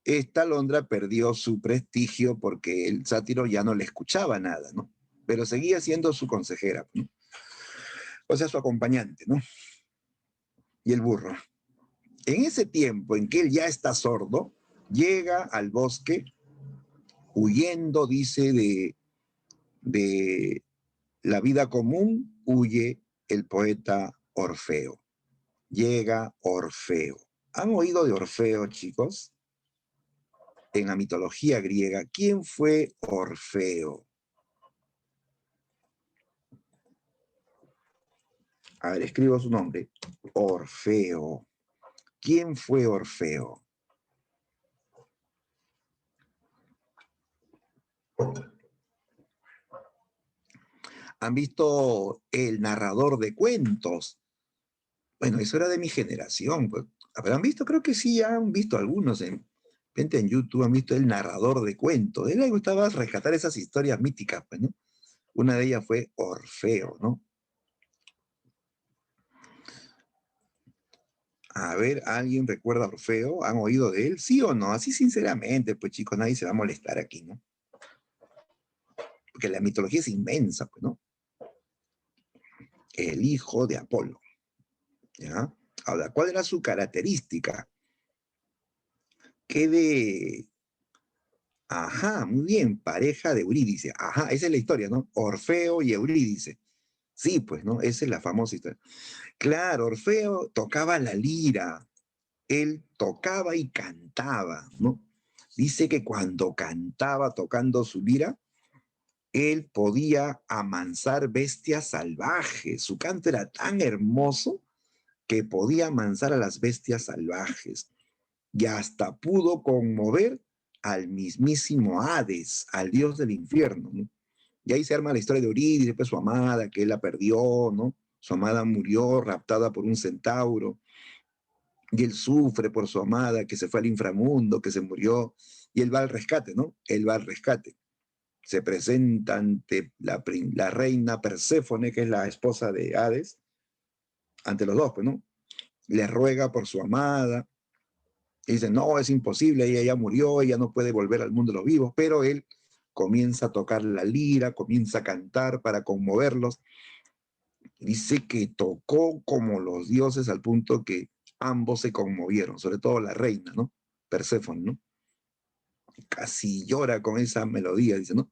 esta alondra perdió su prestigio porque el sátiro ya no le escuchaba nada, ¿no? Pero seguía siendo su consejera, ¿no? O sea, su acompañante, ¿no? Y el burro. En ese tiempo en que él ya está sordo, llega al bosque huyendo, dice, de la vida común, huye el poeta Orfeo. Llega Orfeo. ¿Han oído de Orfeo, chicos? En la mitología griega, ¿quién fue Orfeo? A ver, escribo su nombre. Orfeo. ¿Quién fue Orfeo? ¿Han visto El narrador de cuentos? Bueno, eso era de mi generación. Pues. ¿Habrán visto? Creo que sí, han visto algunos en YouTube, han visto El narrador de cuentos. A él le gustaba rescatar esas historias míticas, pues, ¿no? Una de ellas fue Orfeo, ¿no? A ver, ¿alguien recuerda a Orfeo? ¿Han oído de él? ¿Sí o no? Así sinceramente, pues chicos, nadie se va a molestar aquí, ¿no? Porque la mitología es inmensa, pues, ¿no? El hijo de Apolo, ¿ya? Ahora, ¿cuál era su característica? Que de... Ajá, muy bien, pareja de Eurídice. Ajá, esa es la historia, ¿no? Orfeo y Eurídice. Sí, pues, ¿no? Esa es la famosa historia. Claro, Orfeo tocaba la lira, él tocaba y cantaba, ¿no? Dice que cuando cantaba tocando su lira, él podía amansar bestias salvajes. Su canto era tan hermoso que podía amansar a las bestias salvajes. Y hasta pudo conmover al mismísimo Hades, al dios del infierno, ¿no? Y ahí se arma la historia de Eurídice, pues su amada, que él la perdió, ¿no? Su amada murió raptada por un centauro, y él sufre por su amada, que se fue al inframundo, que se murió, y él va al rescate, ¿no? Él va al rescate. Se presenta ante la reina Perséfone, que es la esposa de Hades, ante los dos, pues, ¿no? Le ruega por su amada, y dice, no, es imposible, ella ya murió, ella no puede volver al mundo de los vivos, pero él comienza a tocar la lira, comienza a cantar para conmoverlos. Dice que tocó como los dioses al punto que ambos se conmovieron, sobre todo la reina, ¿no? Perséfone, ¿no? Casi llora con esa melodía, dice, ¿no?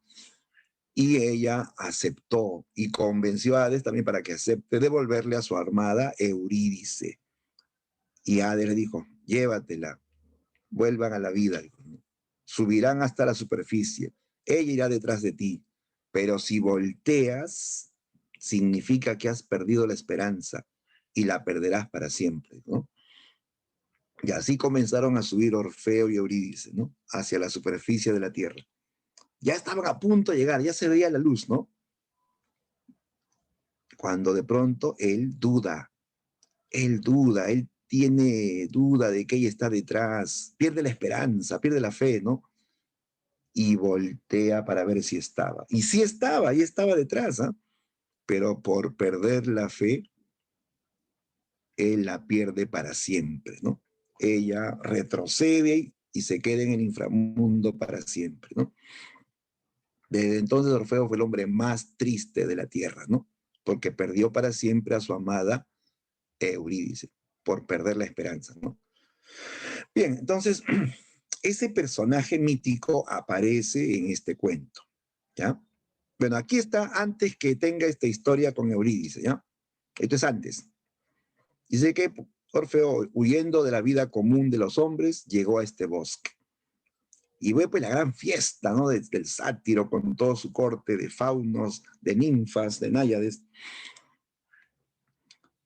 Y ella aceptó y convenció a Hades también para que acepte devolverle a su armada Eurídice. Y Hades le dijo, llévatela, vuelvan a la vida, subirán hasta la superficie, ella irá detrás de ti, pero si volteas, significa que has perdido la esperanza y la perderás para siempre, ¿no? Y así comenzaron a subir Orfeo y Eurídice, ¿no? Hacia la superficie de la tierra. Ya estaban a punto de llegar, ya se veía la luz, ¿no? Cuando de pronto él él tiene duda de que ella está detrás, pierde la esperanza, pierde la fe, ¿no? Y voltea para ver si estaba. Y sí estaba, y estaba detrás, ¿ah? Pero por perder la fe, él la pierde para siempre, ¿no? Ella retrocede y se queda en el inframundo para siempre, ¿no? Desde entonces Orfeo fue el hombre más triste de la tierra, ¿no? Porque perdió para siempre a su amada Eurídice, por perder la esperanza, ¿no? Bien, entonces, ese personaje mítico aparece en este cuento, ¿ya? Bueno, aquí está antes que tenga esta historia con Eurídice, ¿ya? Esto es antes. Dice que Orfeo, huyendo de la vida común de los hombres, llegó a este bosque. Y ve pues la gran fiesta, ¿no? Del sátiro con todo su corte de faunos, de ninfas, de náyades.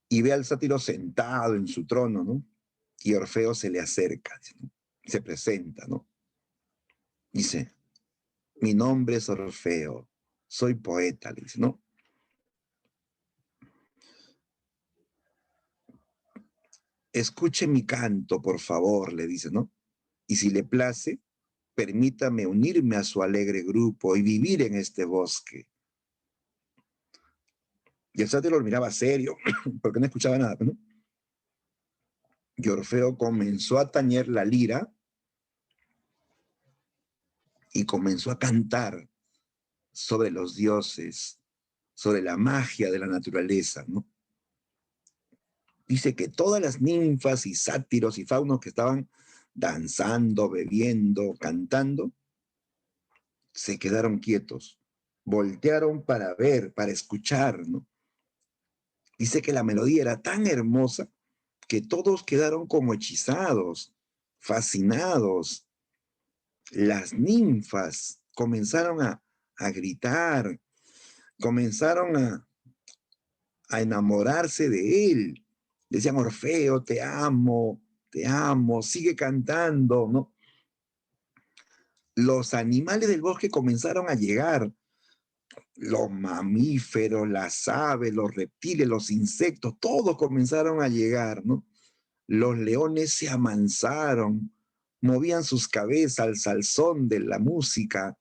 Y ve al sátiro sentado en su trono, ¿no? Y Orfeo se le acerca, ¿no? Se presenta, ¿no? Dice, mi nombre es Orfeo, soy poeta, le dice, ¿no? Escuche mi canto, por favor, le dice, ¿no? Y si le place, permítame unirme a su alegre grupo y vivir en este bosque. Y el sátiro lo miraba serio, porque no escuchaba nada, ¿no? Y Orfeo comenzó a tañer la lira y comenzó a cantar sobre los dioses, sobre la magia de la naturaleza, ¿no? Dice que todas las ninfas y sátiros y faunos que estaban danzando, bebiendo, cantando, se quedaron quietos, voltearon para ver, para escuchar, ¿no? Dice que la melodía era tan hermosa que todos quedaron como hechizados, fascinados. Las ninfas comenzaron a gritar, comenzaron a enamorarse de él. Decían, Orfeo, te amo, sigue cantando, ¿no? Los animales del bosque comenzaron a llegar, los mamíferos, las aves, los reptiles, los insectos, todos comenzaron a llegar, ¿no? Los leones se amansaron, movían sus cabezas al son de la música,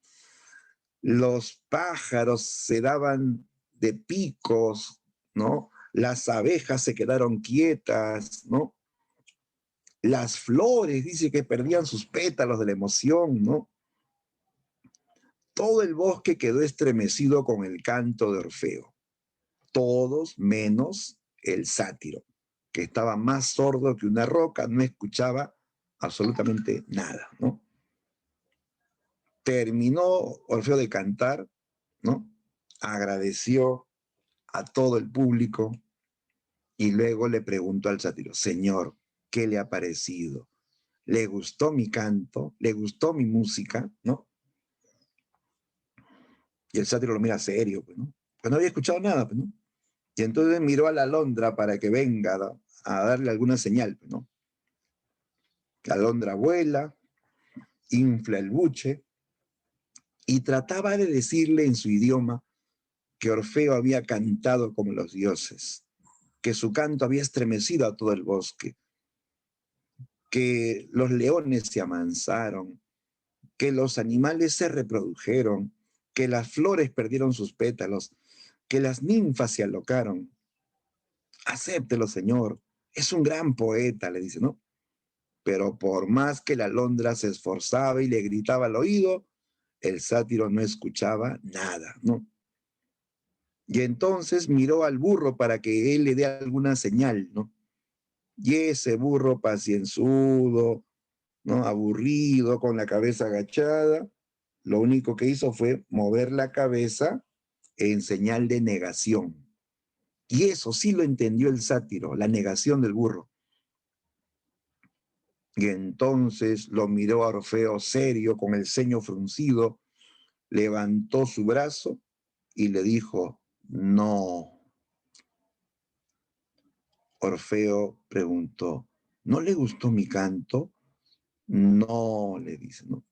los pájaros se daban de picos, ¿no? Las abejas se quedaron quietas, ¿no? Las flores, dice que perdían sus pétalos de la emoción, ¿no? Todo el bosque quedó estremecido con el canto de Orfeo. Todos menos el sátiro, que estaba más sordo que una roca, no escuchaba absolutamente nada, ¿no? Terminó Orfeo de cantar, ¿no? Agradeció a todo el público y luego le preguntó al sátiro, Señor, ¿qué le ha parecido? ¿Le gustó mi canto? ¿Le gustó mi música? ¿No? Y el sátiro lo mira serio, pues, ¿no? Pues no había escuchado nada, pues, ¿no? Y entonces miró a la alondra para que venga a darle alguna señal, pues, ¿no? La alondra vuela, infla el buche y trataba de decirle en su idioma que Orfeo había cantado como los dioses, que su canto había estremecido a todo el bosque, que los leones se amansaron, que los animales se reprodujeron, que las flores perdieron sus pétalos, que las ninfas se alocaron. Acéptelo, Señor, es un gran poeta, le dice, ¿no? Pero por más que la alondra se esforzaba y le gritaba al oído, el sátiro no escuchaba nada, ¿no? Y entonces miró al burro para que él le dé alguna señal, ¿no? Y ese burro pacienzudo, ¿no? Aburrido, con la cabeza agachada, lo único que hizo fue mover la cabeza en señal de negación. Y eso sí lo entendió el sátiro, la negación del burro. Y entonces lo miró a Orfeo serio, con el ceño fruncido, levantó su brazo y le dijo, No. Orfeo preguntó, ¿no le gustó mi canto? No, le dice, no.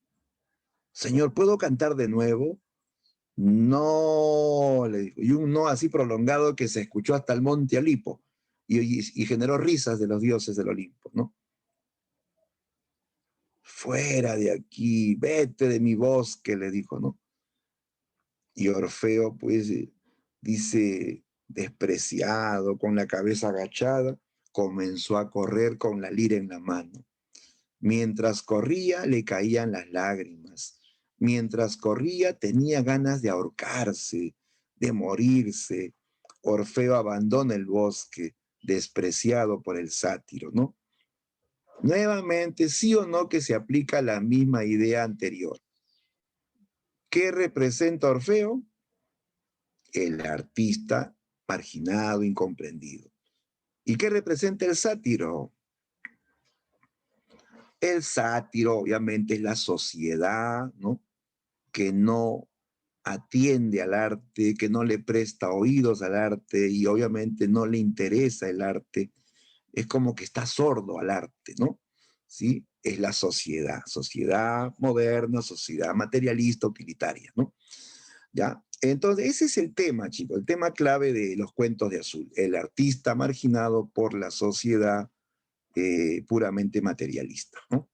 Señor, ¿puedo cantar de nuevo? No, le dijo. Y un no así prolongado que se escuchó hasta el monte Olimpo y generó risas de los dioses del Olimpo, ¿no? Fuera de aquí, vete de mi bosque, le dijo, ¿no? Y Orfeo, pues, dice, despreciado, con la cabeza agachada, comenzó a correr con la lira en la mano. Mientras corría, le caían las lágrimas. Mientras corría, tenía ganas de ahorcarse, de morirse. Orfeo abandona el bosque, despreciado por el sátiro, ¿no? Nuevamente, sí o no que se aplica la misma idea anterior. ¿Qué representa Orfeo? El artista marginado, incomprendido. ¿Y qué representa el sátiro? El sátiro, obviamente, es la sociedad, ¿no? Que no atiende al arte, que no le presta oídos al arte y obviamente no le interesa el arte. Es como que está sordo al arte, ¿no? ¿Sí? Es la sociedad moderna, sociedad materialista, utilitaria, ¿no? ¿Ya? Entonces, ese es el tema, chicos, el tema clave de los cuentos de Azul, el artista marginado por la sociedad puramente materialista, ¿no?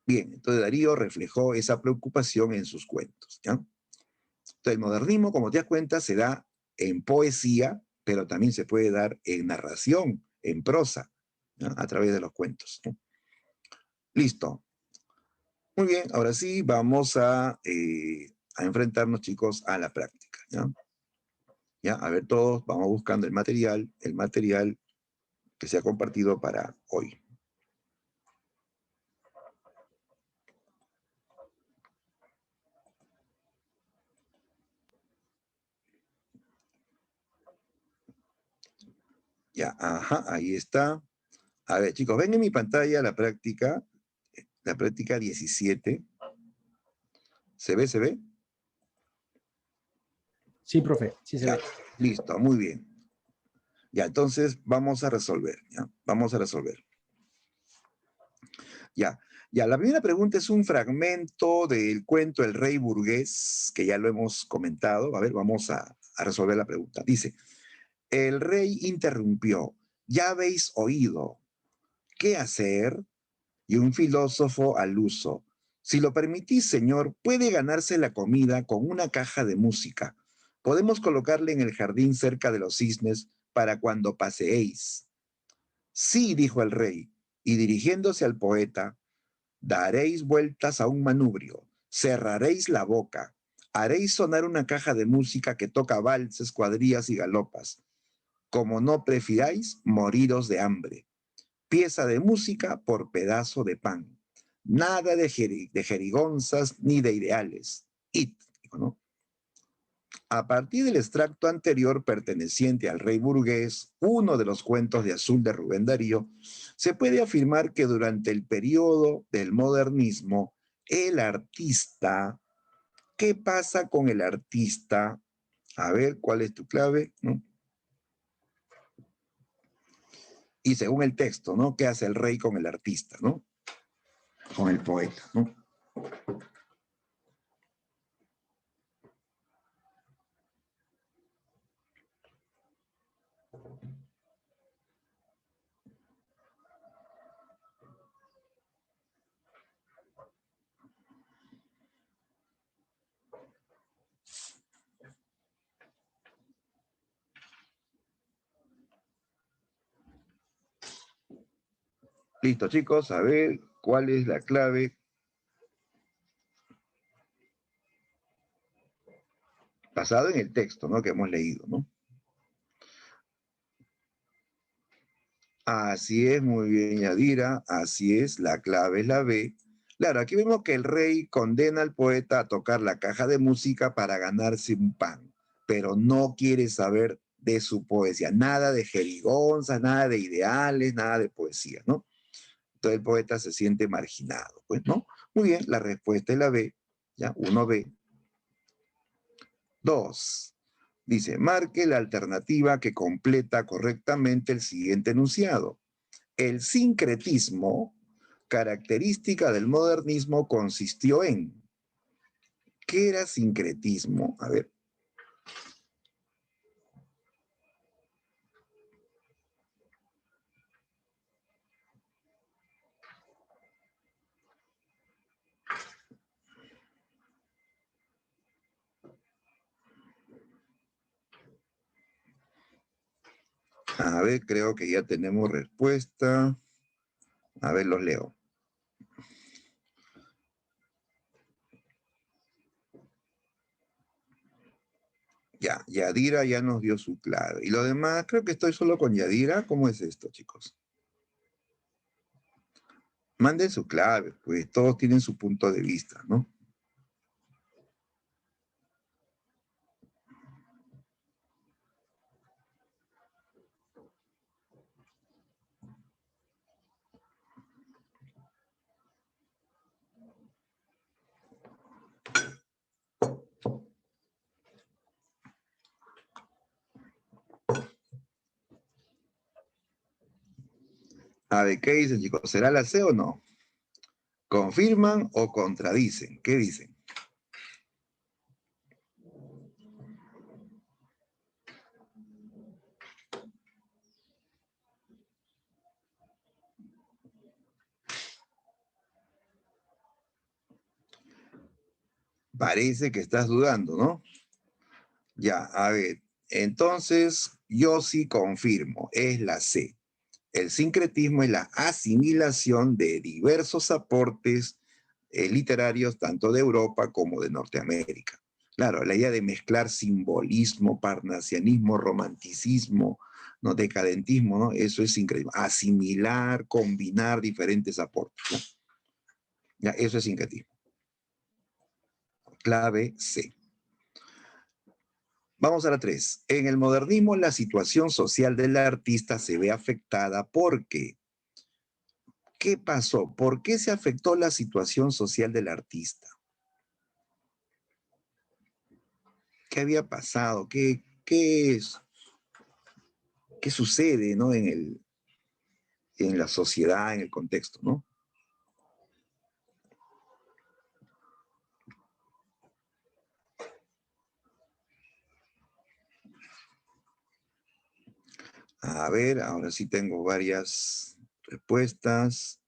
Bien, entonces Darío reflejó esa preocupación en sus cuentos, ¿ya? Entonces, el modernismo, como te das cuenta, se da en poesía, pero también se puede dar en narración, en prosa, ¿ya? A través de los cuentos, ¿no? Listo. Muy bien, ahora sí vamos a enfrentarnos, chicos, a la práctica, ¿ya? Ya, a ver todos, vamos buscando el material que se ha compartido para hoy. Ya, ajá, ahí está. A ver, chicos, ven en mi pantalla la práctica 17. ¿Se ve, se ve? Sí, profe, sí se Ya, ve. listo, muy bien. Ya, entonces vamos a resolver, ¿ya? Vamos a resolver. Ya, ya, la primera pregunta es un fragmento del cuento El Rey Burgués, que ya lo hemos comentado. A ver, vamos a resolver la pregunta. Dice, el rey interrumpió, ya habéis oído, ¿qué hacer? Y un filósofo al uso, si lo permitís, señor, puede ganarse la comida con una caja de música. Podemos colocarle en el jardín cerca de los cisnes para cuando paseéis. Sí, dijo el rey, y dirigiéndose al poeta, daréis vueltas a un manubrio, cerraréis la boca, haréis sonar una caja de música que toca valses, cuadrillas y galopas. Como no prefiráis, moriros de hambre. Pieza de música por pedazo de pan. Nada de jerigonzas ni de ideales. It, ¿no? A partir del extracto anterior perteneciente al Rey Burgués, uno de los cuentos de Azul de Rubén Darío, se puede afirmar que durante el periodo del modernismo, el artista, ¿qué pasa con el artista? A ver, ¿cuál es tu clave? ¿No? Y según el texto, ¿no? ¿Qué hace el rey con el artista, ¿no? Con el poeta, ¿no? Listo, chicos, a ver cuál es la clave. Basado en el texto, ¿no? Que hemos leído, ¿no? Así es, muy bien, Yadira, así es, la clave es la B. Claro, aquí vemos que el rey condena al poeta a tocar la caja de música para ganarse un pan, pero no quiere saber de su poesía, nada de jerigonzas, nada de ideales, nada de poesía, ¿no? Entonces el poeta se siente marginado, pues, ¿no? Muy bien, la respuesta es la B, ya, 1B. 2. Dice, marque la alternativa que completa correctamente el siguiente enunciado. El sincretismo, característica del modernismo, consistió en... ¿Qué era sincretismo? A ver. A ver, creo que ya tenemos respuesta. A ver, los leo. Ya, Yadira ya nos dio su clave. Y lo demás, creo que estoy solo con Yadira. ¿Cómo es esto, chicos? Manden su clave, pues todos tienen su punto de vista, ¿no? A ver, ¿qué dicen, chicos? ¿Será la C o no? ¿Confirman o contradicen? ¿Qué dicen? Parece que estás dudando, ¿no? Ya, a ver. Entonces, yo sí confirmo, es la C. El sincretismo es la asimilación de diversos aportes literarios tanto de Europa como de Norteamérica. Claro, la idea de mezclar simbolismo, parnasianismo, romanticismo, ¿no? Decadentismo, ¿no? Eso es sincretismo. Asimilar, combinar diferentes aportes, ¿no? Ya, eso es sincretismo. Clave C. Vamos a la 3. En el modernismo, la situación social del artista se ve afectada porque ¿qué pasó? ¿Por qué se afectó la situación social del artista? ¿Qué había pasado? ¿Qué sucede, ¿no? En la sociedad, en el contexto, ¿no? A ver, ahora sí tengo varias respuestas.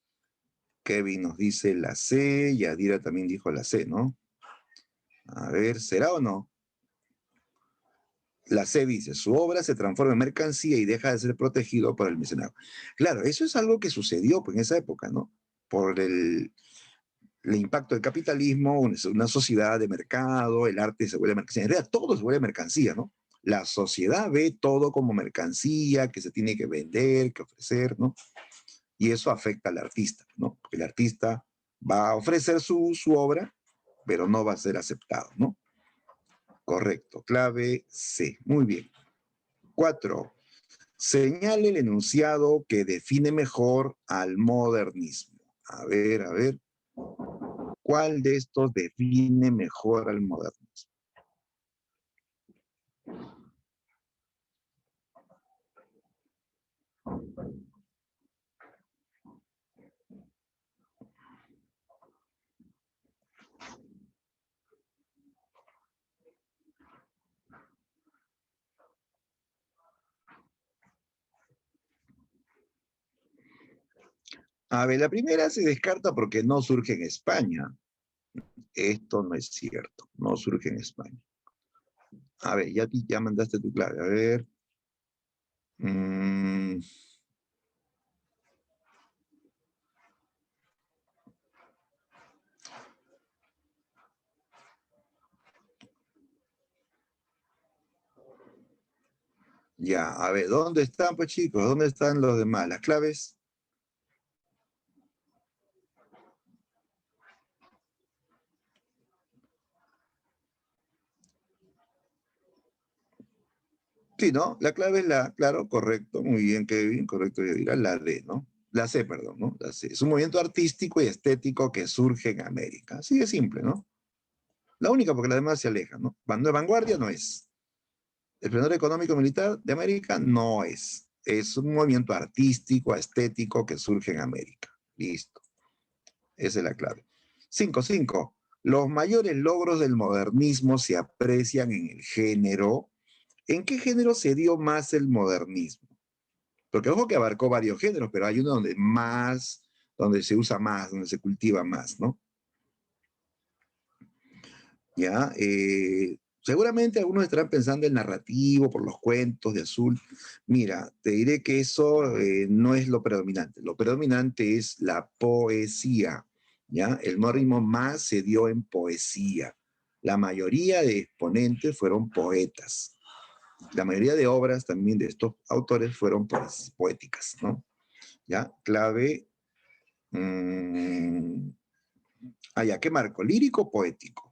Kevin nos dice la C, Yadira también dijo la C, ¿no? A ver, ¿será o no? La C dice, su obra se transforma en mercancía y deja de ser protegido por el mecenazgo. Claro, eso es algo que sucedió pues, en esa época, ¿no? Por el impacto del capitalismo, una sociedad de mercado, el arte se vuelve mercancía. En realidad todo se vuelve mercancía, ¿no? La sociedad ve todo como mercancía que se tiene que vender, que ofrecer, ¿no? Y eso afecta al artista, ¿no? Porque el artista va a ofrecer su obra, pero no va a ser aceptado, ¿no? Correcto, clave C. Muy bien. 4. Señale el enunciado que define mejor al modernismo. A ver. ¿Cuál de estos define mejor al modernismo? A ver, la primera se descarta porque no surge en España. Esto no es cierto, no surge en España. A ver, ya mandaste tu clave. A ver. Mm, ya, a ver, ¿dónde están, pues chicos? ¿Dónde están los demás? ¿Las claves? Sí, ¿no? La clave es claro, correcto, muy bien, Kevin, correcto, yo diría la D, ¿no? La C, perdón, ¿no? La C. Es un movimiento artístico y estético que surge en América. Así de simple, ¿no? La única porque las demás se alejan, ¿no? No es vanguardia, no es. Esplendor económico militar de América no es. Es un movimiento artístico, estético que surge en América. Listo. Esa es la clave. 5. Los mayores logros del modernismo se aprecian en el género. ¿En qué género se dio más el modernismo? Porque ojo que abarcó varios géneros, pero hay uno donde más, donde se usa más, donde se cultiva más, ¿no? Ya, seguramente algunos estarán pensando en narrativo, por los cuentos de Azul. Mira, te diré que eso no es lo predominante. Lo predominante es la poesía, ¿ya? El modernismo más se dio en poesía. La mayoría de exponentes fueron poetas. La mayoría de obras también de estos autores fueron poéticas, ¿no? ¿Ya? Clave. Ya, ¿qué marco? ¿Lírico o poético?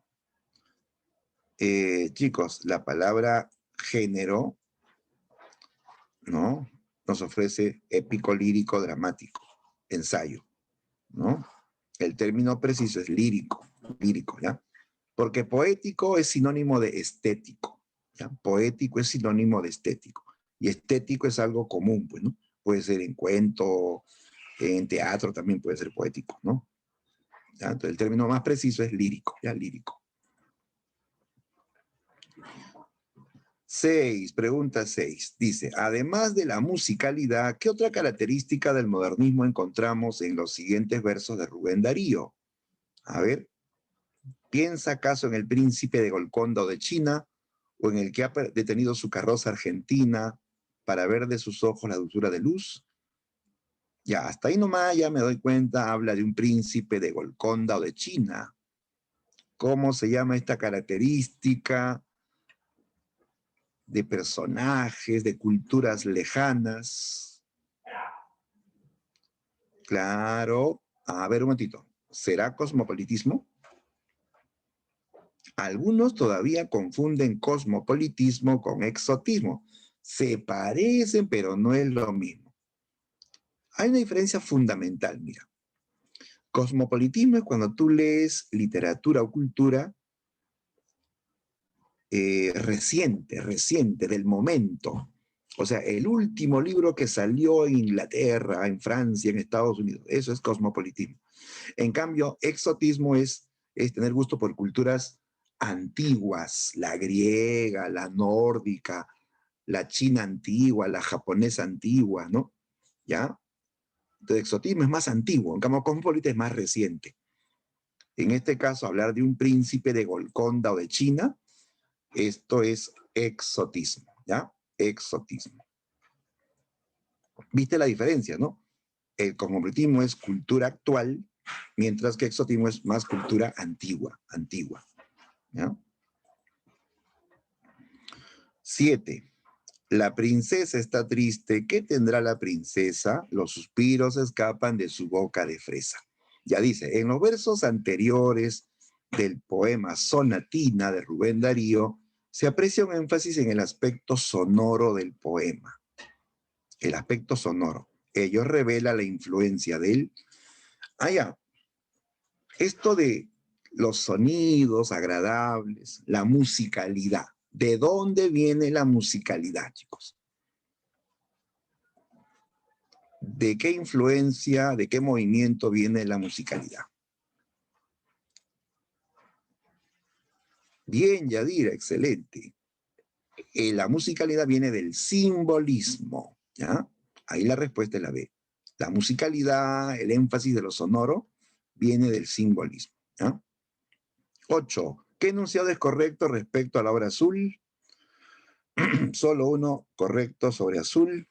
Chicos, la palabra género, ¿no? Nos ofrece épico, lírico, dramático, ensayo, ¿no? El término preciso es lírico, ¿ya? Porque poético es sinónimo de estético, ¿ya? Poético es sinónimo de estético. Y estético es algo común, pues, ¿no? Puede ser en cuento, en teatro también puede ser poético, ¿no? ¿Ya? Entonces el término más preciso es lírico, ¿ya? Lírico. 6, pregunta 6. Dice, además de la musicalidad, ¿qué otra característica del modernismo encontramos en los siguientes versos de Rubén Darío? A ver, ¿piensa acaso en el príncipe de Golconda o de China, o en el que ha detenido su carroza argentina para ver de sus ojos la dulzura de luz? Ya, hasta ahí nomás ya me doy cuenta, habla de un príncipe de Golconda o de China. ¿Cómo se llama esta característica de personajes, de culturas lejanas? Claro, a ver un momentito. ¿Será cosmopolitismo? Algunos todavía confunden cosmopolitismo con exotismo. Se parecen, pero no es lo mismo. Hay una diferencia fundamental, mira. Cosmopolitismo es cuando tú lees literatura o cultura reciente, del momento. O sea, el último libro que salió en Inglaterra, en Francia, en Estados Unidos. Eso es cosmopolitismo. En cambio, exotismo es tener gusto por culturas antiguas, la griega, la nórdica, la china antigua, la japonesa antigua, ¿no? ¿Ya? Entonces, exotismo es más antiguo, en cambio, cosmopolita es más reciente. En este caso, hablar de un príncipe de Golconda o de China, esto es exotismo, ¿ya? Exotismo. ¿Viste la diferencia, no? El cosmopolitismo es cultura actual, mientras que exotismo es más cultura antigua. ¿Ya? 7. La princesa está triste. ¿Qué tendrá la princesa? Los suspiros escapan de su boca de fresa. Ya dice, en los versos anteriores del poema Sonatina de Rubén Darío, se aprecia un énfasis en el aspecto sonoro del poema. El aspecto sonoro. Ello revela la influencia de él. Esto de los sonidos agradables, la musicalidad. ¿De dónde viene la musicalidad, chicos? ¿De qué influencia, de qué movimiento viene la musicalidad? Bien, Yadira, excelente. La musicalidad viene del simbolismo, ¿ya? Ahí la respuesta es la B. La musicalidad, el énfasis de lo sonoro, viene del simbolismo, ¿ya? 8. ¿Qué enunciado es correcto respecto a la obra azul? Solo uno correcto sobre azul.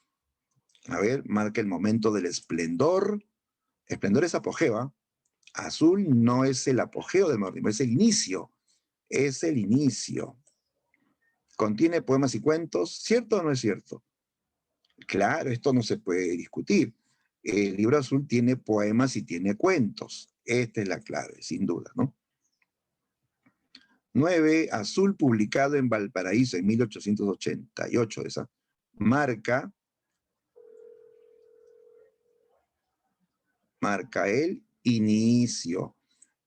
A ver, marca el momento del esplendor. Esplendor es apogeo. Azul no es el apogeo del modernismo, es el inicio. Es el inicio. ¿Contiene poemas y cuentos? ¿Cierto o no es cierto? Claro, esto no se puede discutir. El libro azul tiene poemas y tiene cuentos. Esta es la clave, sin duda, ¿no? 9. Azul, publicado en Valparaíso en 1888. Esa marca el inicio.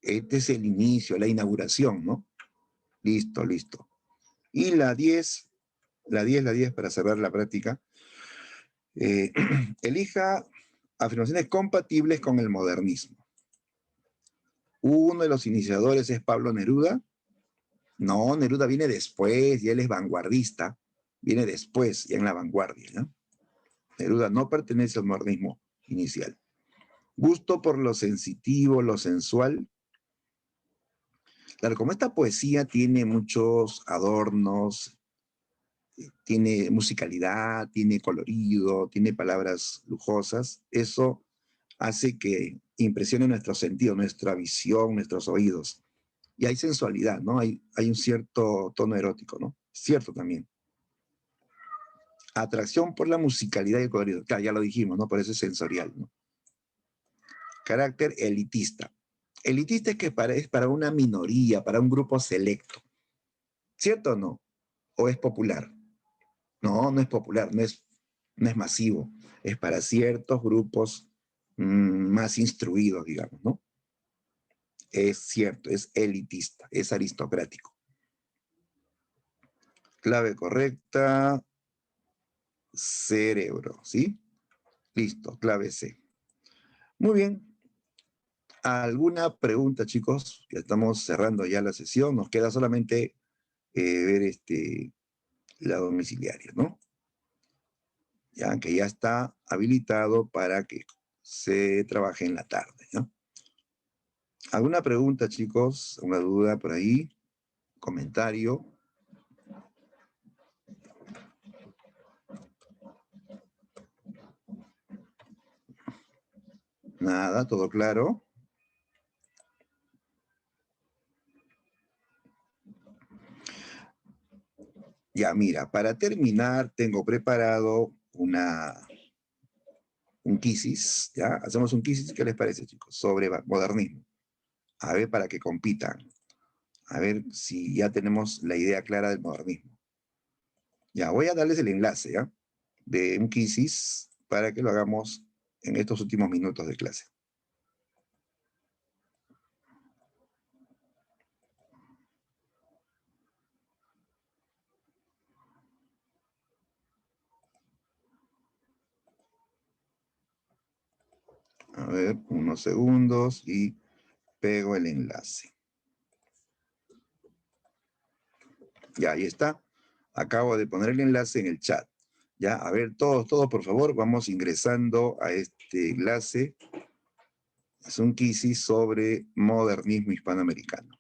Este es el inicio, la inauguración, ¿no? Listo, listo. Y la 10 para cerrar la práctica. Elija afirmaciones compatibles con el modernismo. Uno de los iniciadores es Pablo Neruda. No, Neruda viene después y él es vanguardista. Viene después, ya en la vanguardia, ¿no? Neruda no pertenece al modernismo inicial. Gusto por lo sensitivo, lo sensual. Claro, como esta poesía tiene muchos adornos, tiene musicalidad, tiene colorido, tiene palabras lujosas, eso hace que impresione nuestros sentidos, nuestra visión, nuestros oídos. Y hay sensualidad, ¿no? Hay un cierto tono erótico, ¿no? Cierto también. Atracción por la musicalidad y el colorido. Claro, ya lo dijimos, ¿no? Por eso es sensorial, ¿no? Carácter elitista. Elitista es que es para una minoría, para un grupo selecto. ¿Cierto o no? ¿O es popular? No, no es popular, no es masivo. Es para ciertos grupos más instruidos, digamos, ¿no? Es cierto, es elitista, es aristocrático. Clave correcta, cerebro, ¿sí? Listo, clave C. Muy bien. ¿Alguna pregunta, chicos? Ya estamos cerrando ya la sesión. Nos queda solamente ver la domiciliaria, ¿no? Ya que ya está habilitado para que se trabaje en la tarde, ¿no? ¿Alguna pregunta, chicos? ¿Alguna duda por ahí? ¿Comentario? Nada, todo claro. Ya, mira, para terminar, tengo preparado un quizzes, ¿ya? Hacemos un quizzes, ¿qué les parece, chicos? Sobre modernismo. A ver, para que compitan. A ver si ya tenemos la idea clara del modernismo. Ya, voy a darles el enlace, ¿ya? De un quizzes para que lo hagamos en estos últimos minutos de clase. A ver, unos segundos y pego el enlace. Ya, ahí está. Acabo de poner el enlace en el chat. Ya, a ver, todos, por favor, vamos ingresando a este enlace. Es un quizzes sobre modernismo hispanoamericano.